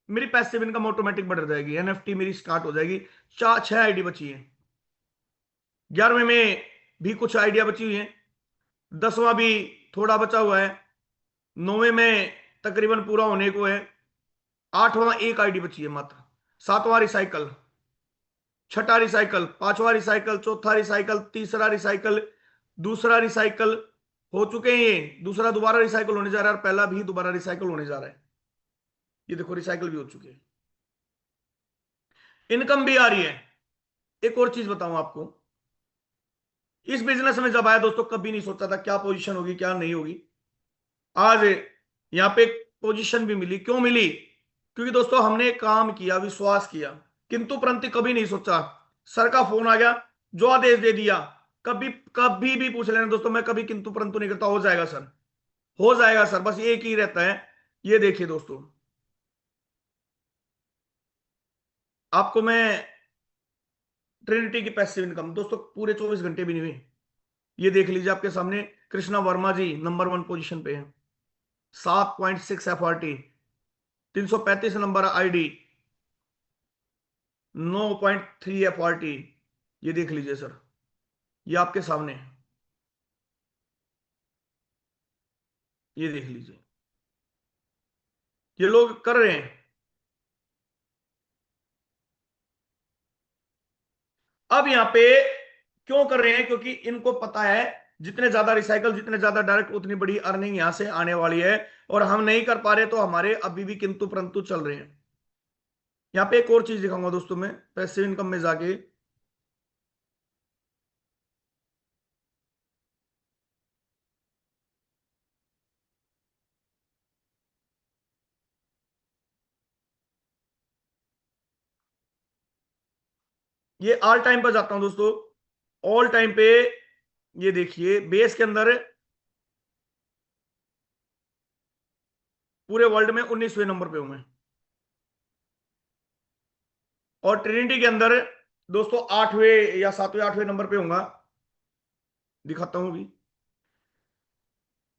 मेरी पैसिव इनकम ऑटोमेटिक बढ़ जाएगी, NFT मेरी स्टार्ट हो जाएगी। 6 आईडी बची है। 11वें में भी कुछ आइडिया बची हुई है, 10वां भी थोड़ा बचा हुआ है, 9वें में तकरीबन पूरा होने को है, 8वां एक आईडी बची है मात्र, 7वां रिसाइकल, 6ठा रिसाइकल, 5वां रिसाइकल, चौथा रिसाइकल, तीसरा रिसाइकल, दूसरा रिसाइकल हो चुके हैं। ये दूसरा दोबारा रिसाइकल होने जा रहा है, और पहला भी दोबारा रिसाइकल होने जा रहा है। ये देखो रिसाइकल भी हो चुके हैं, इनकम भी आ रही है। एक और चीज बताऊं आपको, इस बिजनेस में जब आया दोस्तों, कभी नहीं सोचा था क्या पोजीशन होगी क्या नहीं होगी। आज यहां पे पोजीशन भी मिली। क्यों मिली? क्योंकि दोस्तों हमने काम किया, विश्वास किया, किंतु परंतु कभी नहीं सोचा। सर का फोन आ गया, जो आदेश दे दिया, कभी कभी भी पूछ लेना दोस्तों, मैं कभी किंतु परंतु नहीं करता। हो जाएगा सर, हो जाएगा सर, बस एक ही रहता है। ये देखिए दोस्तों, आपको मैं ट्रिनिटी की पैसिव इनकम दोस्तों पूरे 24 घंटे भी नहीं हुए, ये देख लीजिए आपके सामने। कृष्णा वर्मा जी नंबर 1 पोजीशन पे है, 7.6 FRT, 335 नंबर आईडी, 9.3 FRT। ये देख लीजिए सर, ये आपके सामने है, ये देख लीजिए, ये लोग कर रहे हैं। अब यहां पे क्यों कर रहे हैं? क्योंकि इनको पता है जितने ज्यादा रिसाइकल, जितने ज्यादा डायरेक्ट, उतनी बड़ी अर्निंग यहां से आने वाली है। और हम नहीं कर पा रहे तो हमारे अभी भी किंतु परंतु चल रहे हैं। यहां पे एक और चीज दिखाऊंगा दोस्तों मैं, पैसिव इनकम में जाके। ये ऑल टाइम पर जाता हूं दोस्तों, ऑल टाइम पे। ये देखिए बेस के अंदर पूरे वर्ल्ड में 19वें नंबर पे हूं मैं, और ट्रिनिटी के अंदर दोस्तों 8वें या 7वें 8वें नंबर पे हूंगा, दिखाता हूं अभी।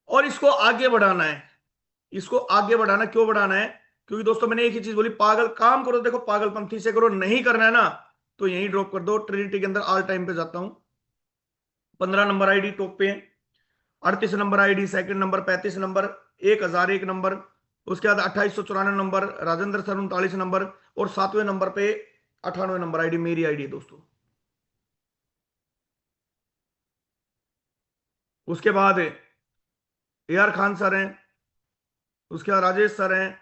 और इसको आगे बढ़ाना है, इसको आगे बढ़ाना। क्यों बढ़ाना है? क्योंकि दोस्तों मैंने एक ही चीज बोली, पागल काम करो, देखो पागलपंथी से करो, नहीं करना है ना तो यही ड्रॉप कर दो। ट्रिनिटी के अंदर ऑल टाइम पे जाता हूं, 15 नंबर आईडी टॉप पे है, 38 number ID second number, 35 number, 1001 number, उसके बाद 2894 नंबर राजेंद्र सर, 39 नंबर, और 7वें नंबर पे 98 नंबर आईडी मेरी आईडी है दोस्तों। उसके बाद AR खान सर हैं, उसके बाद राजेश सर हैं,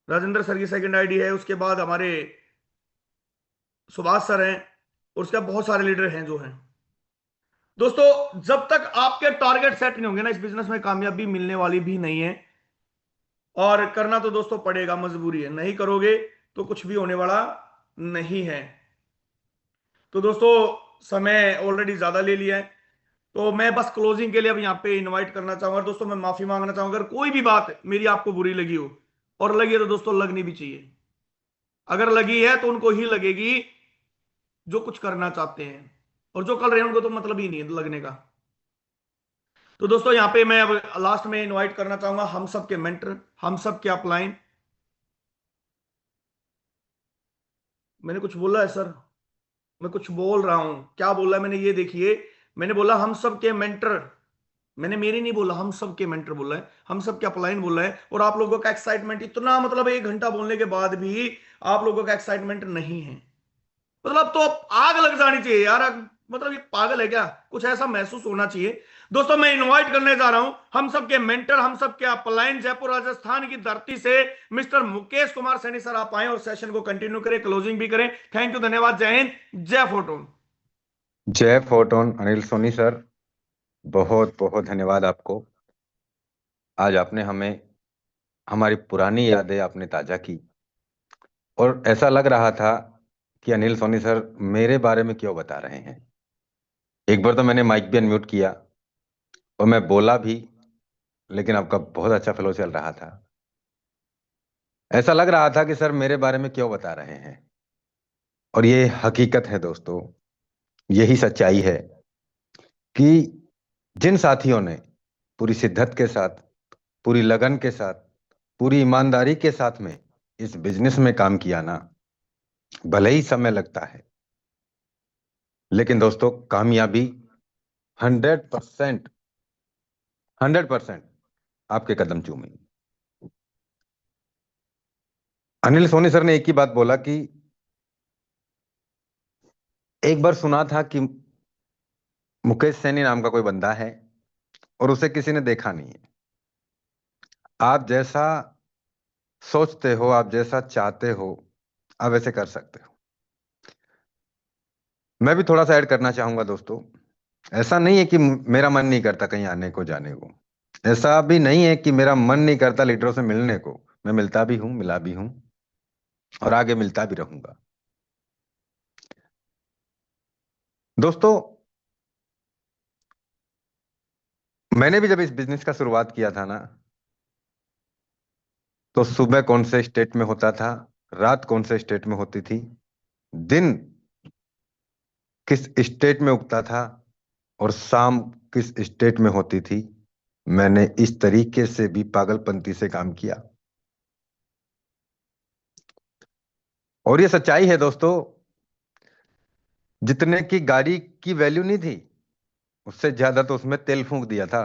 राजेंद्र सर की सेकंड आईडी है, उसके बाद हमारे सुभाष सर हैं, और उसके बाद बहुत सारे लीडर हैं जो हैं दोस्तों। जब तक आपके टारगेट सेट नहीं होंगे ना, इस बिजनेस में कामयाबी मिलने वाली भी नहीं है। और करना तो दोस्तों पड़ेगा, मजबूरी है, नहीं करोगे तो कुछ भी होने वाला नहीं है। तो दोस्तों समय ऑलरेडी ज्यादा ले लिया है, तो मैं बस क्लोजिंग के लिए अब यहाँ पे इनवाइट करना चाहूंगा। दोस्तों मैं माफी मांगना चाहूंगा अगर कोई भी बात मेरी आपको बुरी लगी हो, और लगी है तो दोस्तों लगनी भी चाहिए। अगर लगी है तो उनको ही लगेगी जो कुछ करना चाहते हैं, और जो कर रहे हैं उनको तो मतलब ही नहीं है लगने का। तो दोस्तों यहाँ पे मैं अब लास्ट में इनवाइट करना चाहूंगा हम सब के मेंटर, हम सब के अपलाइन। मैंने कुछ बोला है सर? मैं कुछ बोल रहा हूं, क्या बोला है मैंने ये देखिए। मैंने बोला हम सब के मेंटर, मैंने मेरी नहीं बोला, हम सब के मेंटर बोला है, हम सब के अपलाइन बोला है। और आप लोगों का एक्साइटमेंट इतना, मतलब 1 घंटा बोलने के बाद भी आप लोगों का एक्साइटमेंट नहीं है, मतलब तो आग लग जानी चाहिए यार। मतलब ये पागल है क्या? कुछ ऐसा महसूस होना चाहिए दोस्तों मैं इनवाइट करने जा रहा हूं हम सबके मेंटर, हम सबके अपलाइन, जयपुर राजस्थान की धरती से मिस्टर मुकेश कुमार सैनी सर, आप आए और सेशन को कंटिन्यू करें, क्लोजिंग भी करें। थैंक यू, धन्यवाद, जय हिंद, जय फोटोन। जय फोटोन अनिल सोनी सर, बहुत बहुत धन्यवाद आपको। आज आपने हमें हमारी पुरानी यादें आपने ताजा की, और ऐसा लग रहा था कि अनिल सोनी सर मेरे बारे में क्यों बता रहे हैं। एक बार तो मैंने माइक भी अनम्यूट किया और मैं बोला भी, लेकिन आपका बहुत अच्छा फ्लो चल रहा था। ऐसा लग रहा था कि सर मेरे बारे में क्यों बता रहे हैं, और ये हकीकत है दोस्तों, यही सच्चाई है कि जिन साथियों ने पूरी शिद्दत के साथ, पूरी लगन के साथ, पूरी ईमानदारी के साथ में इस बिजनेस में काम किया ना, भले ही समय लगता है, लेकिन दोस्तों कामयाबी 100%, 100% आपके कदम चूमेगी। अनिल सोनी सर ने एक ही बात बोला कि एक बार सुना था कि मुकेश सैनी नाम का कोई बंदा है और उसे किसी ने देखा नहीं है। आप जैसा सोचते हो, आप जैसा चाहते हो, आप वैसे कर सकते हो। मैं भी थोड़ा सा ऐड करना चाहूंगा दोस्तों। ऐसा नहीं है कि मेरा मन नहीं करता कहीं आने को जाने को, ऐसा भी नहीं है कि मेरा मन नहीं करता लीडरों से मिलने को। मैं मिलता भी हूं, मिला भी हूं, और आगे मिलता भी रहूंगा। दोस्तों मैंने भी जब इस बिजनेस का शुरुआत किया था ना, तो सुबह कौन से स्टेट में होता था, रात कौन से स्टेट में होती थी, दिन किस स्टेट में उगता था, और शाम किस स्टेट में होती थी, मैंने इस तरीके से भी पागलपंती से काम किया। और ये सच्चाई है दोस्तों, जितने की गाड़ी की वैल्यू नहीं थी, उससे ज्यादा तो उसमें तेल फूंक दिया था।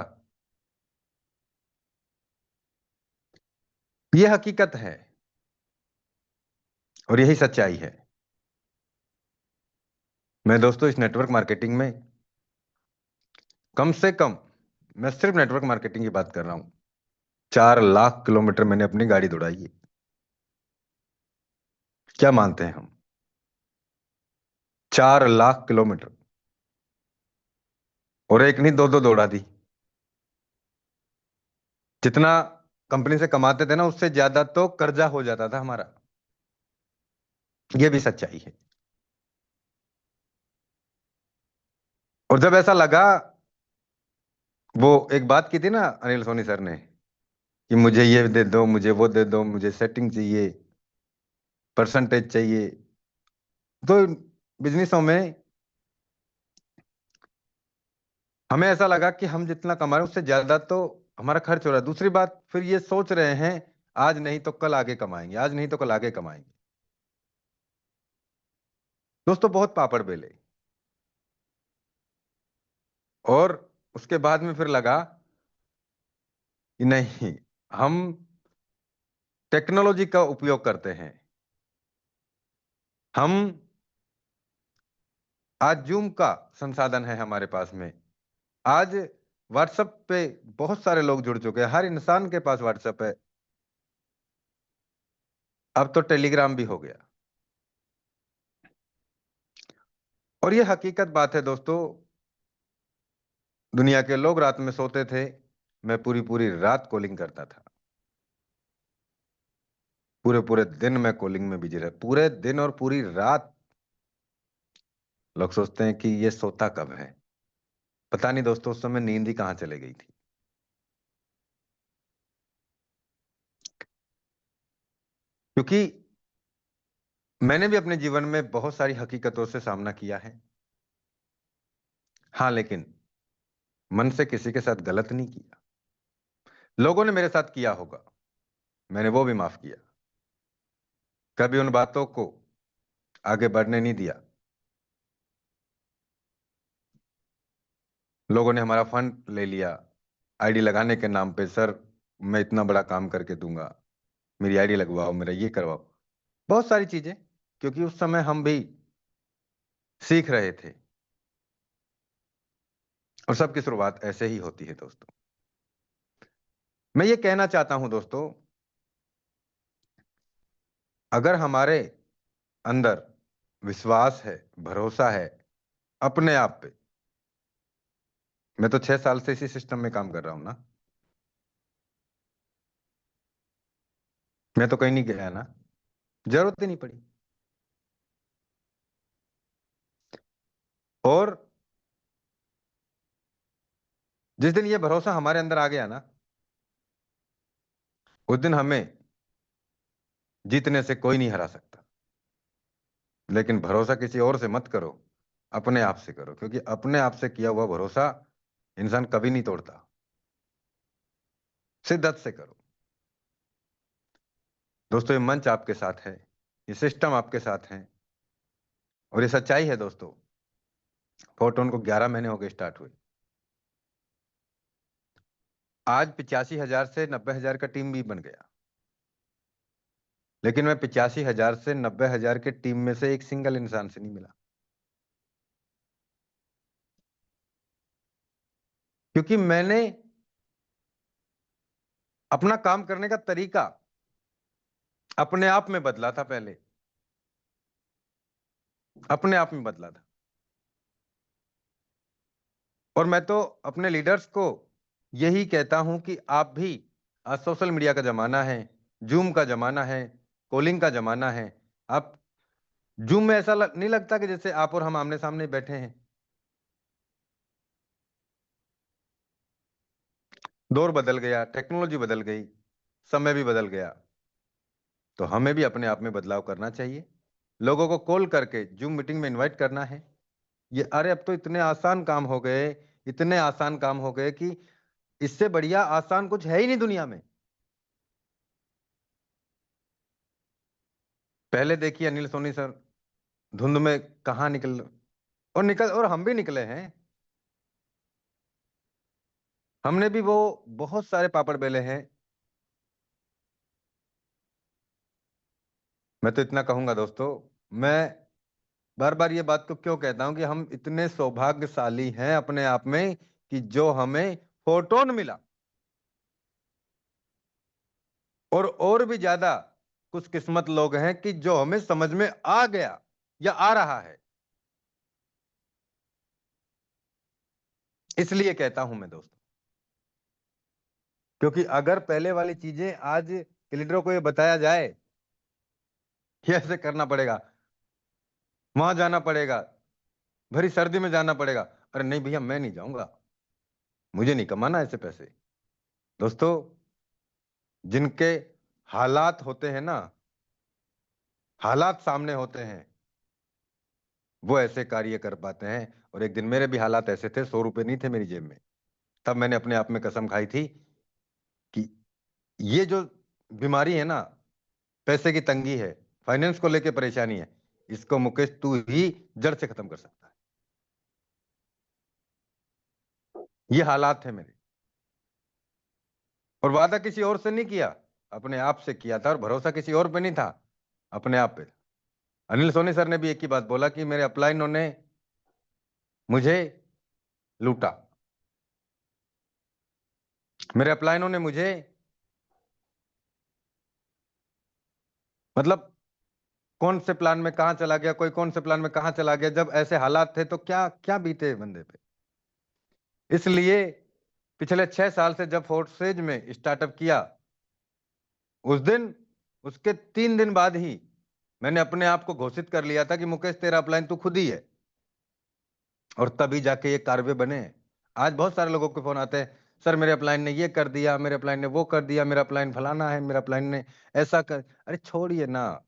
ये हकीकत है और यही सच्चाई है। मैं दोस्तों इस नेटवर्क मार्केटिंग में कम से कम, मैं सिर्फ नेटवर्क मार्केटिंग की बात कर रहा हूं, 4 लाख किलोमीटर मैंने अपनी गाड़ी दौड़ाई है। क्या मानते हैं हम? 4 लाख किलोमीटर, और एक नहीं दो दो दौड़ा दी। जितना कंपनी से कमाते थे ना, उससे ज्यादा तो कर्जा हो जाता था हमारा। यह भी सच्चाई है। और जब ऐसा लगा, वो एक बात की थी ना अनिल सोनी सर ने, कि मुझे ये दे दो, मुझे वो दे दो, मुझे सेटिंग चाहिए, परसेंटेज चाहिए, तो बिजनेसों में हमें ऐसा लगा कि हम जितना कमा रहे हैं उससे ज्यादा तो हमारा खर्च हो रहा है। दूसरी बात, फिर ये सोच रहे हैं आज नहीं तो कल आगे कमाएंगे, आज नहीं तो कल आगे कमाएंगे। दोस्तों बहुत पापड़ बेले, और उसके बाद में फिर लगा कि नहीं, हम टेक्नोलॉजी का उपयोग करते हैं। हम आज जूम का संसाधन है हमारे पास में, आज व्हाट्सएप पे बहुत सारे लोग जुड़ चुके हैं, हर इंसान के पास व्हाट्सएप है, अब तो टेलीग्राम भी हो गया। और ये हकीकत बात है दोस्तों, दुनिया के लोग रात में सोते थे, मैं पूरी पूरी रात कॉलिंग करता था। पूरे पूरे दिन मैं कॉलिंग में बिजी रहा, पूरे दिन और पूरी रात। लोग सोचते हैं कि ये सोता कब है। पता नहीं दोस्तों, उस समय नींद ही कहाँ चले गई थी। क्योंकि मैंने भी अपने जीवन में बहुत सारी हकीकतों से सामना किया है। हाँ, लेकिन मन से किसी के साथ गलत नहीं किया। लोगों ने मेरे साथ किया होगा, मैंने वो भी माफ किया। कभी उन बातों को आगे बढ़ने नहीं दिया। लोगों ने हमारा फंड ले लिया आईडी लगाने के नाम पे, सर मैं इतना बड़ा काम करके दूंगा, मेरी आईडी लगवाओ, मेरा ये करवाओ, बहुत सारी चीजें। क्योंकि उस समय हम भी सीख रहे थे। और सबकी शुरुआत ऐसे ही होती है दोस्तों। मैं ये कहना चाहता हूं दोस्तों, अगर हमारे अंदर विश्वास है, भरोसा है अपने आप पे, मैं तो 6 साल से इसी सिस्टम में काम कर रहा हूं ना, मैं तो कहीं नहीं गया ना, जरूरत ही नहीं पड़ी। और जिस दिन ये भरोसा हमारे अंदर आ गया ना, उस दिन हमें जीतने से कोई नहीं हरा सकता। लेकिन भरोसा किसी और से मत करो, अपने आप से करो, क्योंकि अपने आप से किया हुआ भरोसा इंसान कभी नहीं तोड़ता। शिद्दत से करो दोस्तों। ये मंच आपके साथ है, ये सिस्टम आपके साथ है, और ये सच्चाई है दोस्तों। फोटोन को 11 महीने हो गए स्टार्ट हुए। आज 85,000 से 90,000 का टीम भी बन गया, लेकिन मैं 85,000 से 90,000 के टीम में से एक सिंगल इंसान से नहीं मिला, क्योंकि मैंने अपना काम करने का तरीका अपने आप में बदला था। पहले अपने आप में बदला था। और मैं तो अपने लीडर्स को यही कहता हूं कि आप भी, आज सोशल मीडिया का जमाना है, जूम का जमाना है, कॉलिंग का जमाना है। आप जूम में ऐसा नहीं लगता कि जैसे आप और हम आमने सामने बैठे हैं। दौर बदल गया, टेक्नोलॉजी बदल गई, समय भी बदल गया, तो हमें भी अपने आप में बदलाव करना चाहिए। लोगों को कॉल करके जूम मीटिंग में इनवाइट करना है। ये अरे अब तो इतने आसान काम हो गए, इतने आसान काम हो गए कि इससे बढ़िया आसान कुछ है ही नहीं दुनिया में। पहले देखिए अनिल सोनी सर धुंध में कहाँ और हम भी निकले हैं। हमने भी वो बहुत सारे पापड़ बेले हैं। मैं तो इतना कहूंगा दोस्तों, मैं बार बार ये बात को क्यों कहता हूं कि हम इतने सौभाग्यशाली हैं अपने आप में कि जो हमें फोटोन मिला, और भी ज्यादा कुछ किस्मत लोग हैं कि जो हमें समझ में आ गया या आ रहा है। इसलिए कहता हूं मैं दोस्तों, क्योंकि अगर पहले वाली चीजें आज के लीडरों को ये बताया जाए कि ऐसे करना पड़ेगा, वहां जाना पड़ेगा, भरी सर्दी में जाना पड़ेगा, अरे नहीं भैया मैं नहीं जाऊंगा, मुझे नहीं कमाना ऐसे पैसे। दोस्तों, जिनके हालात होते हैं ना, हालात सामने होते हैं, वो ऐसे कार्य कर पाते हैं। और एक दिन मेरे भी हालात ऐसे थे, 100 रुपए नहीं थे मेरी जेब में, तब मैंने अपने आप में कसम खाई थी कि ये जो बीमारी है ना, पैसे की तंगी है, फाइनेंस को लेके परेशानी है, इसको मुकेश तू ही जड़ से खत्म कर सकता है। ये हालात थे मेरे, और वादा किसी और से नहीं किया, अपने आप से किया था। और भरोसा किसी और पे नहीं था, अपने आप पे। अनिल सोनी सर ने भी एक ही बात बोला कि मेरे अपलाइनों ने मुझे लूटा, मेरे अपलाइनों ने मुझे, मतलब कौन से प्लान में कहां चला गया, कोई कौन से प्लान में कहां चला गया। जब ऐसे हालात थे तो क्या क्या बीते बंदे पे। इसलिए पिछले 6 साल से जब फोर्सेज में स्टार्टअप किया, उस दिन, उसके 3 दिन बाद ही मैंने अपने आप को घोषित कर लिया था कि मुकेश तेरा अपलाइन तू खुद ही है। और तभी जाके ये कार्य बने। आज बहुत सारे लोगों के फोन आते हैं, सर मेरे अपलाइन ने ये कर दिया, मेरे अपलाइन ने वो कर दिया, मेरा अपलाइन फलाना है, मेरा अपलाइन ने ऐसा कर। अरे छोड़िए ना,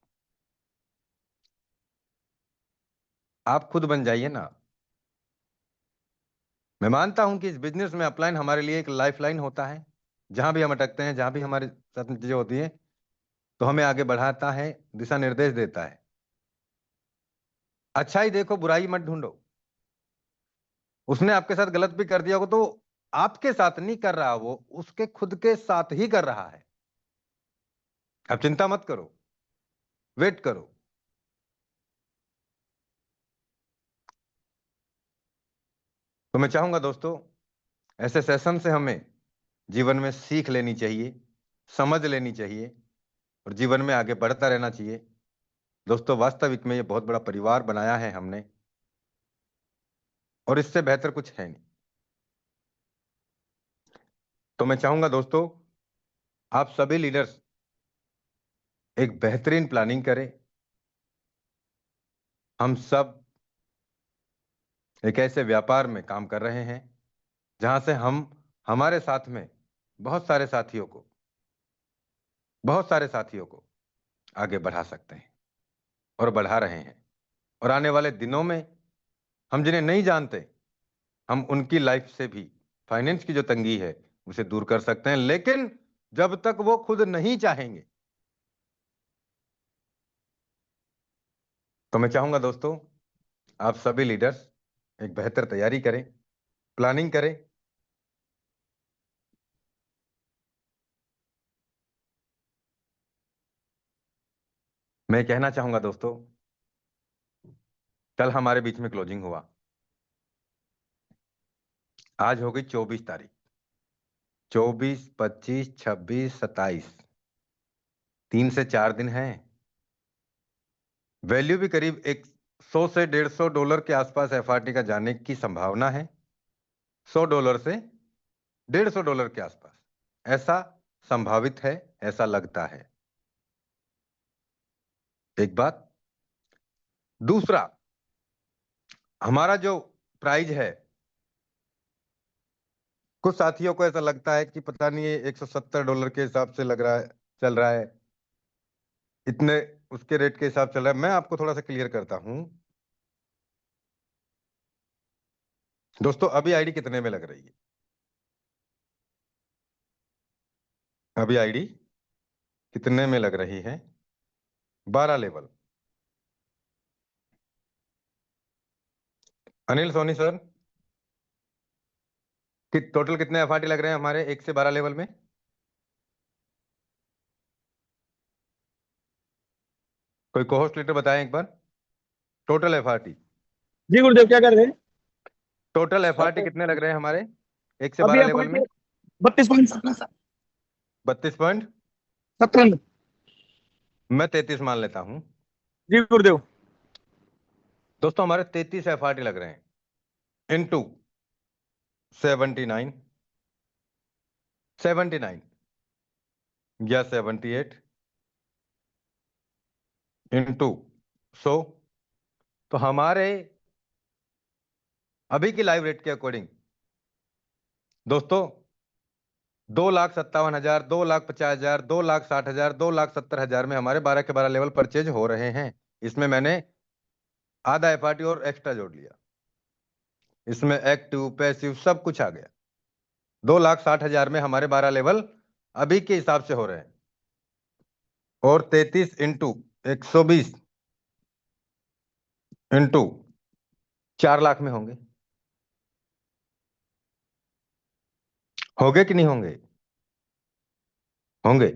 आप खुद बन जाइए ना। मैं मानता हूं कि इस बिजनेस में अपलाइन हमारे लिए एक लाइफ लाइन होता है। जहां भी हम अटकते हैं, जहां भी हमारे साथ चीजें होती हैं, तो हमें आगे बढ़ाता है, दिशा निर्देश देता है। अच्छाई देखो, बुराई मत ढूंढो। उसने आपके साथ गलत भी कर दिया होगा तो आपके साथ नहीं कर रहा, वो उसके खुद के साथ ही कर रहा है। अब चिंता मत करो, वेट करो। तो मैं चाहूंगा दोस्तों ऐसे सेशन से हमें जीवन में सीख लेनी चाहिए, समझ लेनी चाहिए और जीवन में आगे बढ़ता रहना चाहिए। दोस्तों, वास्तविक में ये बहुत बड़ा परिवार बनाया है हमने और इससे बेहतर कुछ है नहीं। तो मैं चाहूंगा दोस्तों, आप सभी लीडर्स एक बेहतरीन प्लानिंग करें। हम सब एक ऐसे व्यापार में काम कर रहे हैं जहां से हम हमारे साथ में बहुत सारे साथियों को आगे बढ़ा सकते हैं और बढ़ा रहे हैं। और आने वाले दिनों में हम जिन्हें नहीं जानते, हम उनकी लाइफ से भी फाइनेंस की जो तंगी है उसे दूर कर सकते हैं, लेकिन जब तक वो खुद नहीं चाहेंगे। तो मैं चाहूंगा दोस्तों, आप सभी लीडर्स एक बेहतर तैयारी करें, प्लानिंग करें। मैं कहना चाहूंगा दोस्तों, कल हमारे बीच में क्लोजिंग हुआ। आज हो गई 24 तारीख। 24, 25, 26, 27, 3 से 4 दिन हैं। वैल्यू भी करीब 100 से $150 के आसपास एफआरटी का जाने की संभावना है। $100 से $150 के आसपास ऐसा संभावित है, ऐसा लगता है। एक बात। दूसरा, हमारा जो प्राइज है, कुछ साथियों को ऐसा लगता है कि पता नहीं ये $170 के हिसाब से लग रहा है, चल रहा है, इतने उसके रेट के हिसाब चल रहा है। मैं आपको थोड़ा सा क्लियर करता हूं दोस्तों। अभी आईडी कितने में लग रही है? अभी आईडी कितने में लग रही है? 12 लेवल। अनिल सोनी सर, कि टोटल कितने एफआरटी लग रहे हैं हमारे 1 से 12 लेवल में? कोई कोहोस्ट लीडर बताएं एक बार। टोटल एफआरटी, जी गुरुदेव, क्या कर रहे हैं? टोटल एफआरटी कितने लग रहे हैं हमारे 1 से अभी 12 लेवल में? एफआईटी 32.17। 32.17। मैं 33 मान लेता हूं। जी गुरुदेव। दोस्तों, हमारे 33 एफआरटी लग रहे हैं इनटू 79, 79 या 78 इनटू 100। तो हमारे अभी की लाइव रेट के अकॉर्डिंग दोस्तों 2,57,000, 2,50,000, 2,60,000, 2,70,000 में हमारे 12 के 12 लेवल परचेज हो रहे हैं। इसमें मैंने आधा एफआरटी और एक्स्ट्रा जोड़ लिया, इसमें एक्टिव पैसिव सब कुछ आ गया। 2,60,000 में हमारे 12 लेवल अभी के हिसाब से हो रहे हैं। और 33 इंटू 120 इंटू 4 लाख में होंगे। होंगे कि नहीं होंगे? होंगे।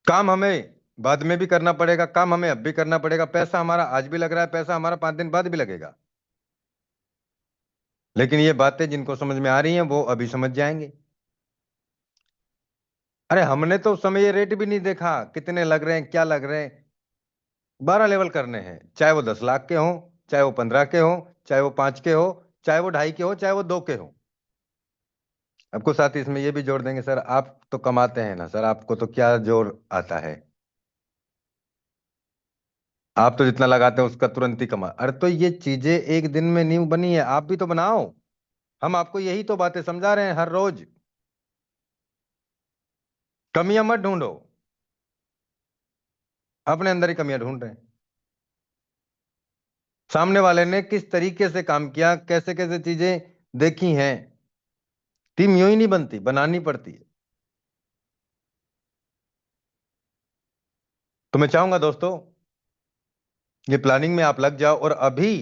काम हमें बाद में भी करना पड़ेगा, काम हमें अब भी करना पड़ेगा। पैसा हमारा आज भी लग रहा है, पैसा हमारा 5 दिन बाद भी लगेगा। लेकिन ये बातें जिनको समझ में आ रही हैं वो अभी समझ जाएंगे। अरे हमने तो उस समय ये रेट भी नहीं देखा कितने लग रहे हैं, क्या लग रहे हैं। 12 लेवल करने हैं, चाहे वो 10 लाख के हो, चाहे वो 15 के हो, चाहे वो 5 के हो, चाहे वो 2.5 के हो, चाहे वो 2 के हो। आपको साथ ही इसमें ये भी जोड़ देंगे, सर आप तो कमाते हैं ना सर, आपको तो क्या जोर आता है, आप तो जितना लगाते हैं उसका तुरंत ही कमा। अरे तो ये चीजें एक दिन में नहीं बनी है, आप भी तो बनाओ। हम आपको यही तो बातें समझा रहे हैं हर रोज। कमियां मत ढूंढो, अपने अंदर ही कमियां ढूंढ रहे हैं। सामने वाले ने किस तरीके से काम किया, कैसे कैसे चीजें देखी हैं। टीम यूं ही नहीं बनती, बनानी पड़ती है। तो मैं चाहूंगा दोस्तों, ये प्लानिंग में आप लग जाओ। और अभी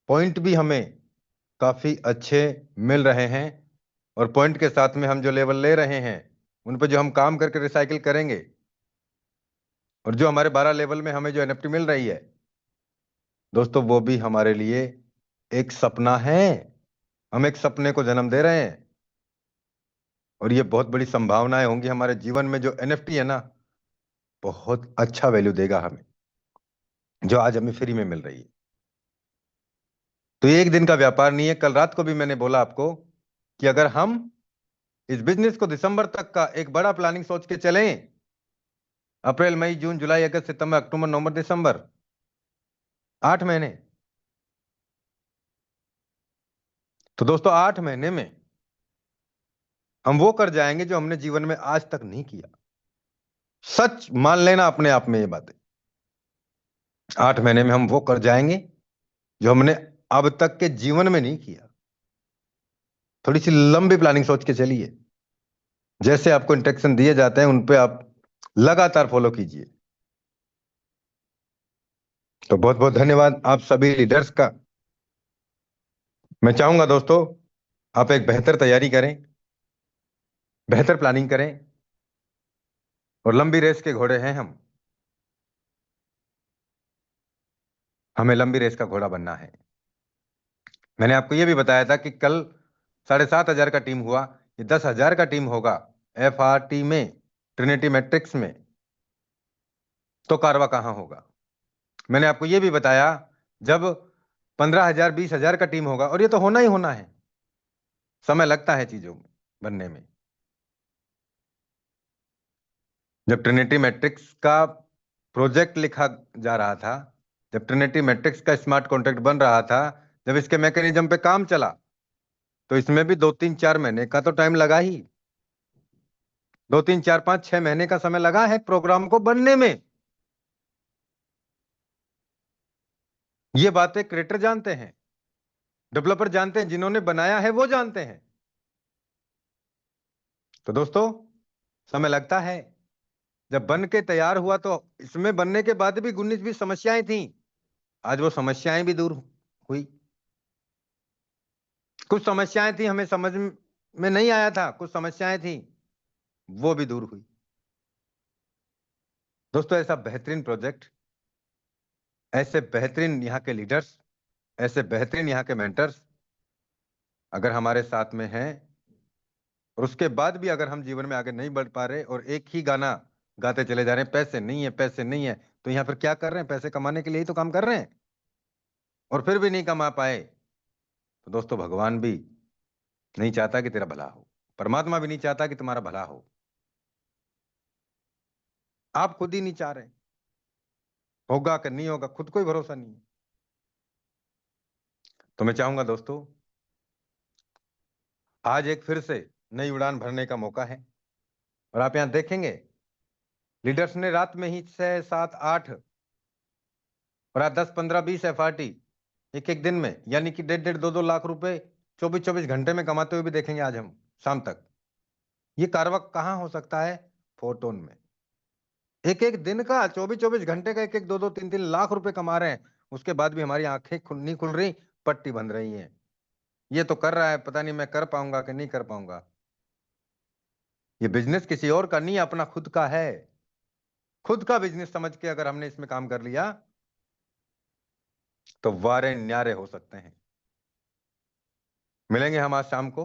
पॉइंट भी हमें काफी अच्छे मिल रहे हैं और पॉइंट के साथ में हम जो लेवल ले रहे हैं उन पर जो हम काम करके रिसाइकिल करेंगे और जो हमारे 12 लेवल में हमें जो एनएफटी मिल रही है दोस्तों, वो भी हमारे लिए एक सपना है, हम एक सपने को जन्म दे रहे हैं, और ये बहुत बड़ी संभावनाएं होंगी हमारे जीवन में। जो एनएफटी है ना, बहुत अच्छा वैल्यू देगा हमें, जो आज हमें फ्री में मिल रही है। तो ये एक दिन का व्यापार नहीं है। कल रात को भी मैंने बोला आपको कि अगर हम इस बिजनेस को दिसंबर तक का एक बड़ा प्लानिंग सोच के चलें, अप्रैल मई जून जुलाई अगस्त सितंबर अक्टूबर नवंबर दिसंबर, 8 महीने। तो दोस्तों 8 महीने में हम वो कर जाएंगे जो हमने जीवन में आज तक नहीं किया। सच मान लेना अपने आप में ये बातें। 8 महीने में हम वो कर जाएंगे जो हमने अब तक के जीवन में नहीं किया। थोड़ी सी लंबी प्लानिंग सोच के चलिए। जैसे आपको इंस्ट्रक्शन दिए जाते हैं उन पे आप लगातार फॉलो कीजिए। तो बहुत बहुत धन्यवाद आप सभी लीडर्स का। मैं चाहूंगा दोस्तों, आप एक बेहतर तैयारी करें, बेहतर प्लानिंग करें, और लंबी रेस के घोड़े हैं हम। हमें लंबी रेस का घोड़ा बनना है। मैंने आपको यह भी बताया था कि कल 7,500 का टीम हुआ, ये 10,000 का टीम होगा FRT में, ट्रिनिटी मैट्रिक्स में। तो कारवा कहां होगा? मैंने आपको यह भी बताया, जब 15,000 20,000 का टीम होगा, और ये तो होना ही होना है, समय लगता है चीजों में बनने में। जब ट्रिनिटी मैट्रिक्स का प्रोजेक्ट लिखा जा रहा था, जब ट्रिनिटी मैट्रिक्स का स्मार्ट कॉन्ट्रैक्ट बन रहा था, जब इसके मैकेनिज्म पे काम चला, तो इसमें भी 2 3 4 महीने का तो टाइम लगा ही। 2 3 4 5 6 महीने का समय लगा है प्रोग्राम को बनने में। ये बातें क्रिएटर जानते हैं, डेवलपर जानते हैं, जिन्होंने बनाया है वो जानते हैं। तो दोस्तों समय लगता है। जब बन के तैयार हुआ तो इसमें बनने के बाद भी 19-20 समस्याएं थी। आज वो समस्याएं भी दूर हुई। कुछ समस्याएं थी हमें समझ में नहीं आया था, कुछ समस्याएं थी वो भी दूर हुई। दोस्तों ऐसा बेहतरीन प्रोजेक्ट, ऐसे बेहतरीन यहाँ के लीडर्स, ऐसे बेहतरीन यहाँ के मेंटर्स अगर हमारे साथ में हैं, और उसके बाद भी अगर हम जीवन में आगे नहीं बढ़ पा रहे और एक ही गाना गाते चले जा रहे हैं, पैसे नहीं है पैसे नहीं है, तो यहाँ फिर क्या कर रहे हैं? पैसे कमाने के लिए ही तो काम कर रहे हैं, और फिर भी नहीं कमा पाए। तो दोस्तों भगवान भी नहीं चाहता कि तेरा भला हो, परमात्मा भी नहीं चाहता कि तुम्हारा भला हो। आप खुद ही नहीं चाह रहे, होगा कि नहीं होगा खुद को ही भरोसा नहीं है। तो मैं चाहूंगा दोस्तों, आज एक फिर से नई उड़ान भरने का मौका है। और आप यहां देखेंगे लीडर्स ने रात में ही 6 7 8 और आज 10 15 20 FRT एक एक दिन में, यानी कि 1.5 2 2 लाख रुपए 24 24 घंटे में कमाते हुए भी देखेंगे आज हम शाम तक। ये कारवा कहाँ हो सकता है? फोटोन में। एक एक दिन का 24 24 घंटे का 1 1 2 2 3 3 लाख रुपए कमा रहे हैं। उसके बाद भी हमारी आंखें नहीं खुल रही, पट्टी बंध रही है। ये तो कर रहा है, पता नहीं मैं कर पाऊंगा कि नहीं कर पाऊंगा। ये बिजनेस किसी और का नहीं, अपना खुद का है। खुद का बिजनेस समझ के अगर हमने इसमें काम कर लिया तो वारे न्यारे हो सकते हैं। मिलेंगे हम आज शाम को।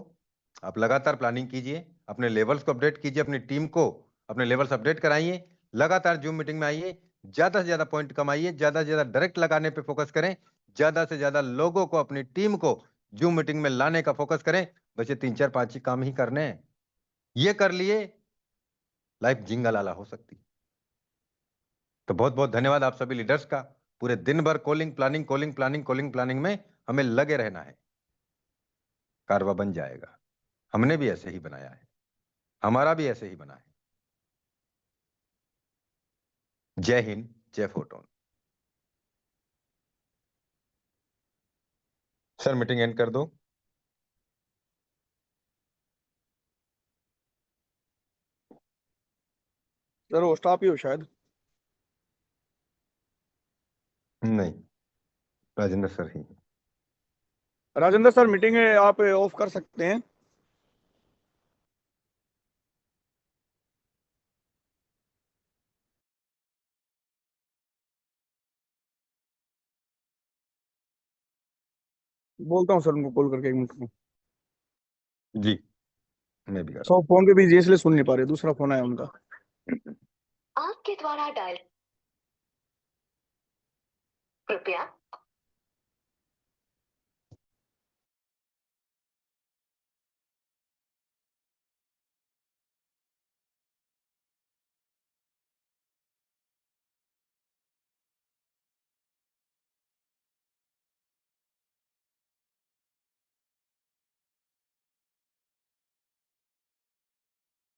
आप लगातार प्लानिंग कीजिए, अपने लेवल्स को अपडेट कीजिए, अपनी टीम को अपने लेवल्स अपडेट कराइए, लगातार जूम मीटिंग में आइए, ज्यादा से ज्यादा पॉइंट कमाइए, ज्यादा से ज्यादा डायरेक्ट लगाने पे फोकस करें, ज्यादा से ज्यादा लोगों को अपनी टीम को जूम मीटिंग में लाने का फोकस करें। बस ये 3 4 5 ही काम ही करने हैं। ये कर लिए, लाइफ जिंगा लाला हो सकती। तो बहुत बहुत धन्यवाद आप सभी लीडर्स का। पूरे दिन भर calling planning calling planning calling planning में हमें लगे रहना है। कारवा बन जाएगा। हमने भी ऐसे ही बनाया है, हमारा भी ऐसे ही बना है। जय हिंद, जय फोटोन। सर मीटिंग एंड कर दो। सर होस्ट आप ही हो शायद। नहीं, राजेंद्र सर ही। राजेंद्र सर मीटिंग है, आप ऑफ कर सकते हैं। बोलता हूँ सर उनको कॉल करके 1 मिनट में। जी मैं भी कर सो फोन पे बिजी है इसलिए सुन नहीं पा रहे, दूसरा फोन आया उनका। आपके द्वारा डायल कृपया